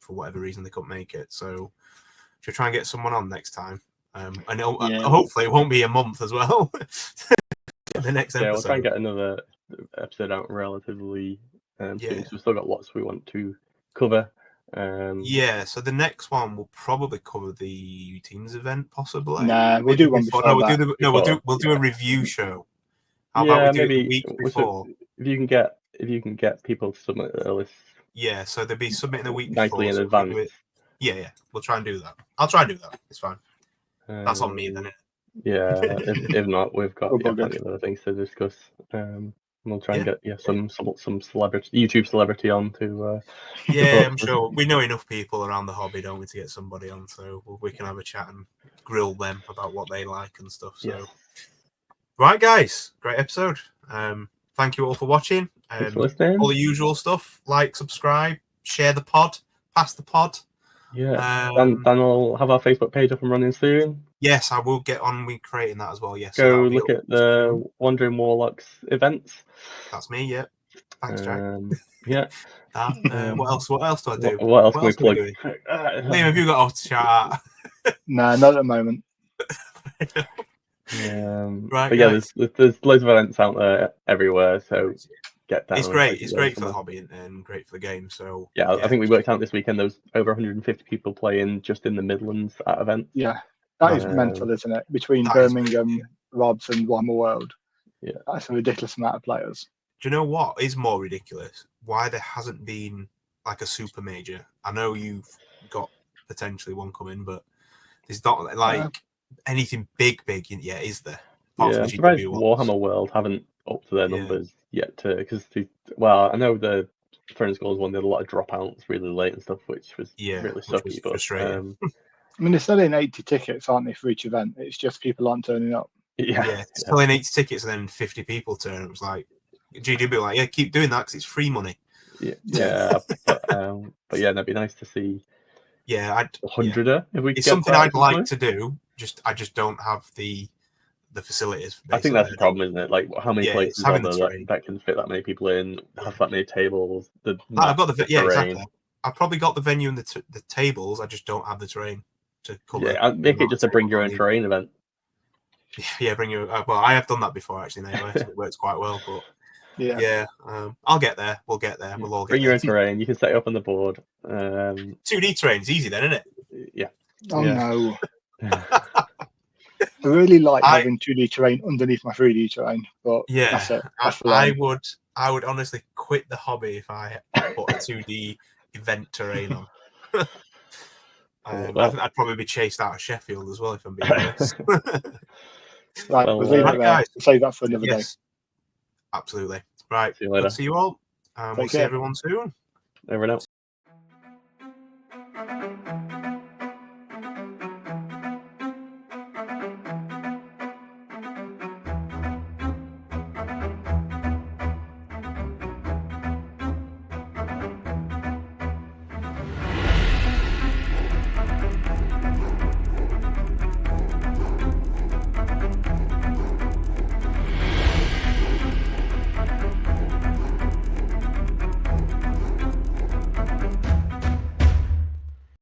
A: for whatever reason they couldn't make it. So should try and get someone on next time. And hopefully it won't be a month as well. The next episode.
B: We'll try and get another episode out relatively soon. So we've still got lots we want to cover.
A: So the next one will probably cover the teams event, possibly.
C: Nah, we'll do one before.
A: We'll do a review show. How about we do it the week before?
B: If you can get people to submit a list.
A: Yeah, so they'll be submitting a week
B: nicely
A: before,
B: in advance.
A: We'll try and do that. I'll try and do that. It's fine. That's on me, then.
B: Yeah, if not, we've got plenty of other things to discuss. We'll try and get some celebrity, YouTube celebrity on to.
A: I'm sure we know enough people around the hobby, don't we, to get somebody on, so we can have a chat and grill them about what they like and stuff. So, right, guys, great episode. thank you all for watching.
B: Thanks for listening.
A: All the usual stuff: like, subscribe, share the pod, pass the pod.
B: Yeah, Dan will have our Facebook page up and running soon.
A: Yes, I will get on with creating that as well. Yes,
B: Go look at the Wandering Warlocks events.
A: That's me. Yeah. Thanks, Jack.
B: Yeah.
A: What else? What else do I do?
B: What else can we plug?
A: Liam, have you got off to shout out?
C: No, not at the moment.
B: Right, but yeah, there's loads of events out there everywhere, so get down.
A: It's great. It's great for the hobby and great for the game. So
B: yeah, I think we worked out this weekend. There was over 150 people playing just in the Midlands at events.
C: Yeah, that is mental, isn't it? Between Birmingham, Robs, and One More World.
B: Yeah,
C: that's a ridiculous amount of players.
A: Do you know what is more ridiculous? Why there hasn't been like a super major? I know you've got potentially one coming, but there's not like anything big yet, is there?
B: Yeah, I'm surprised Warhammer World haven't up to their numbers yet, because I know the Friends Goals one did a lot of dropouts really late and stuff, which was really sucky. But
A: frustrating.
C: I mean, they're selling 80 tickets, aren't they, for each event? It's just people aren't turning up.
B: Yeah,
A: selling 80 tickets and then 50 people turn. It was like GDB, like, yeah, keep doing that because it's free money.
B: Yeah, but yeah, that'd be nice to see.
A: Yeah, I'd
B: 100er if we.
A: It's something I'd like to do. I just don't have the facilities.
B: I think that's the problem, isn't it? Like, how many places are there that can fit that many people in, have that many tables?
A: I've got the exactly. I've probably got the venue and the tables. I just don't have the terrain to cover.
B: Yeah, make it just a bring your own terrain event.
A: Yeah, bring your. Well, I have done that before actually. Anyway, so it works quite well. But yeah, I'll get there. We'll get there. We'll all get
B: bring
A: there.
B: Your own terrain. You can set it up on the board.
A: 2D terrain's easy then, isn't it?
B: Yeah.
C: Oh no. I really like having 2D terrain underneath my 3D terrain, but that's it.
A: I would honestly quit the hobby if I put a 2D event terrain on. I think I'd probably be chased out of Sheffield as well, if I'm being honest.
C: Right, we'll leave it there. We'll save that for another day.
A: Absolutely. Right.
B: See you later.
A: See you all. We'll see everyone soon.
B: Over and out.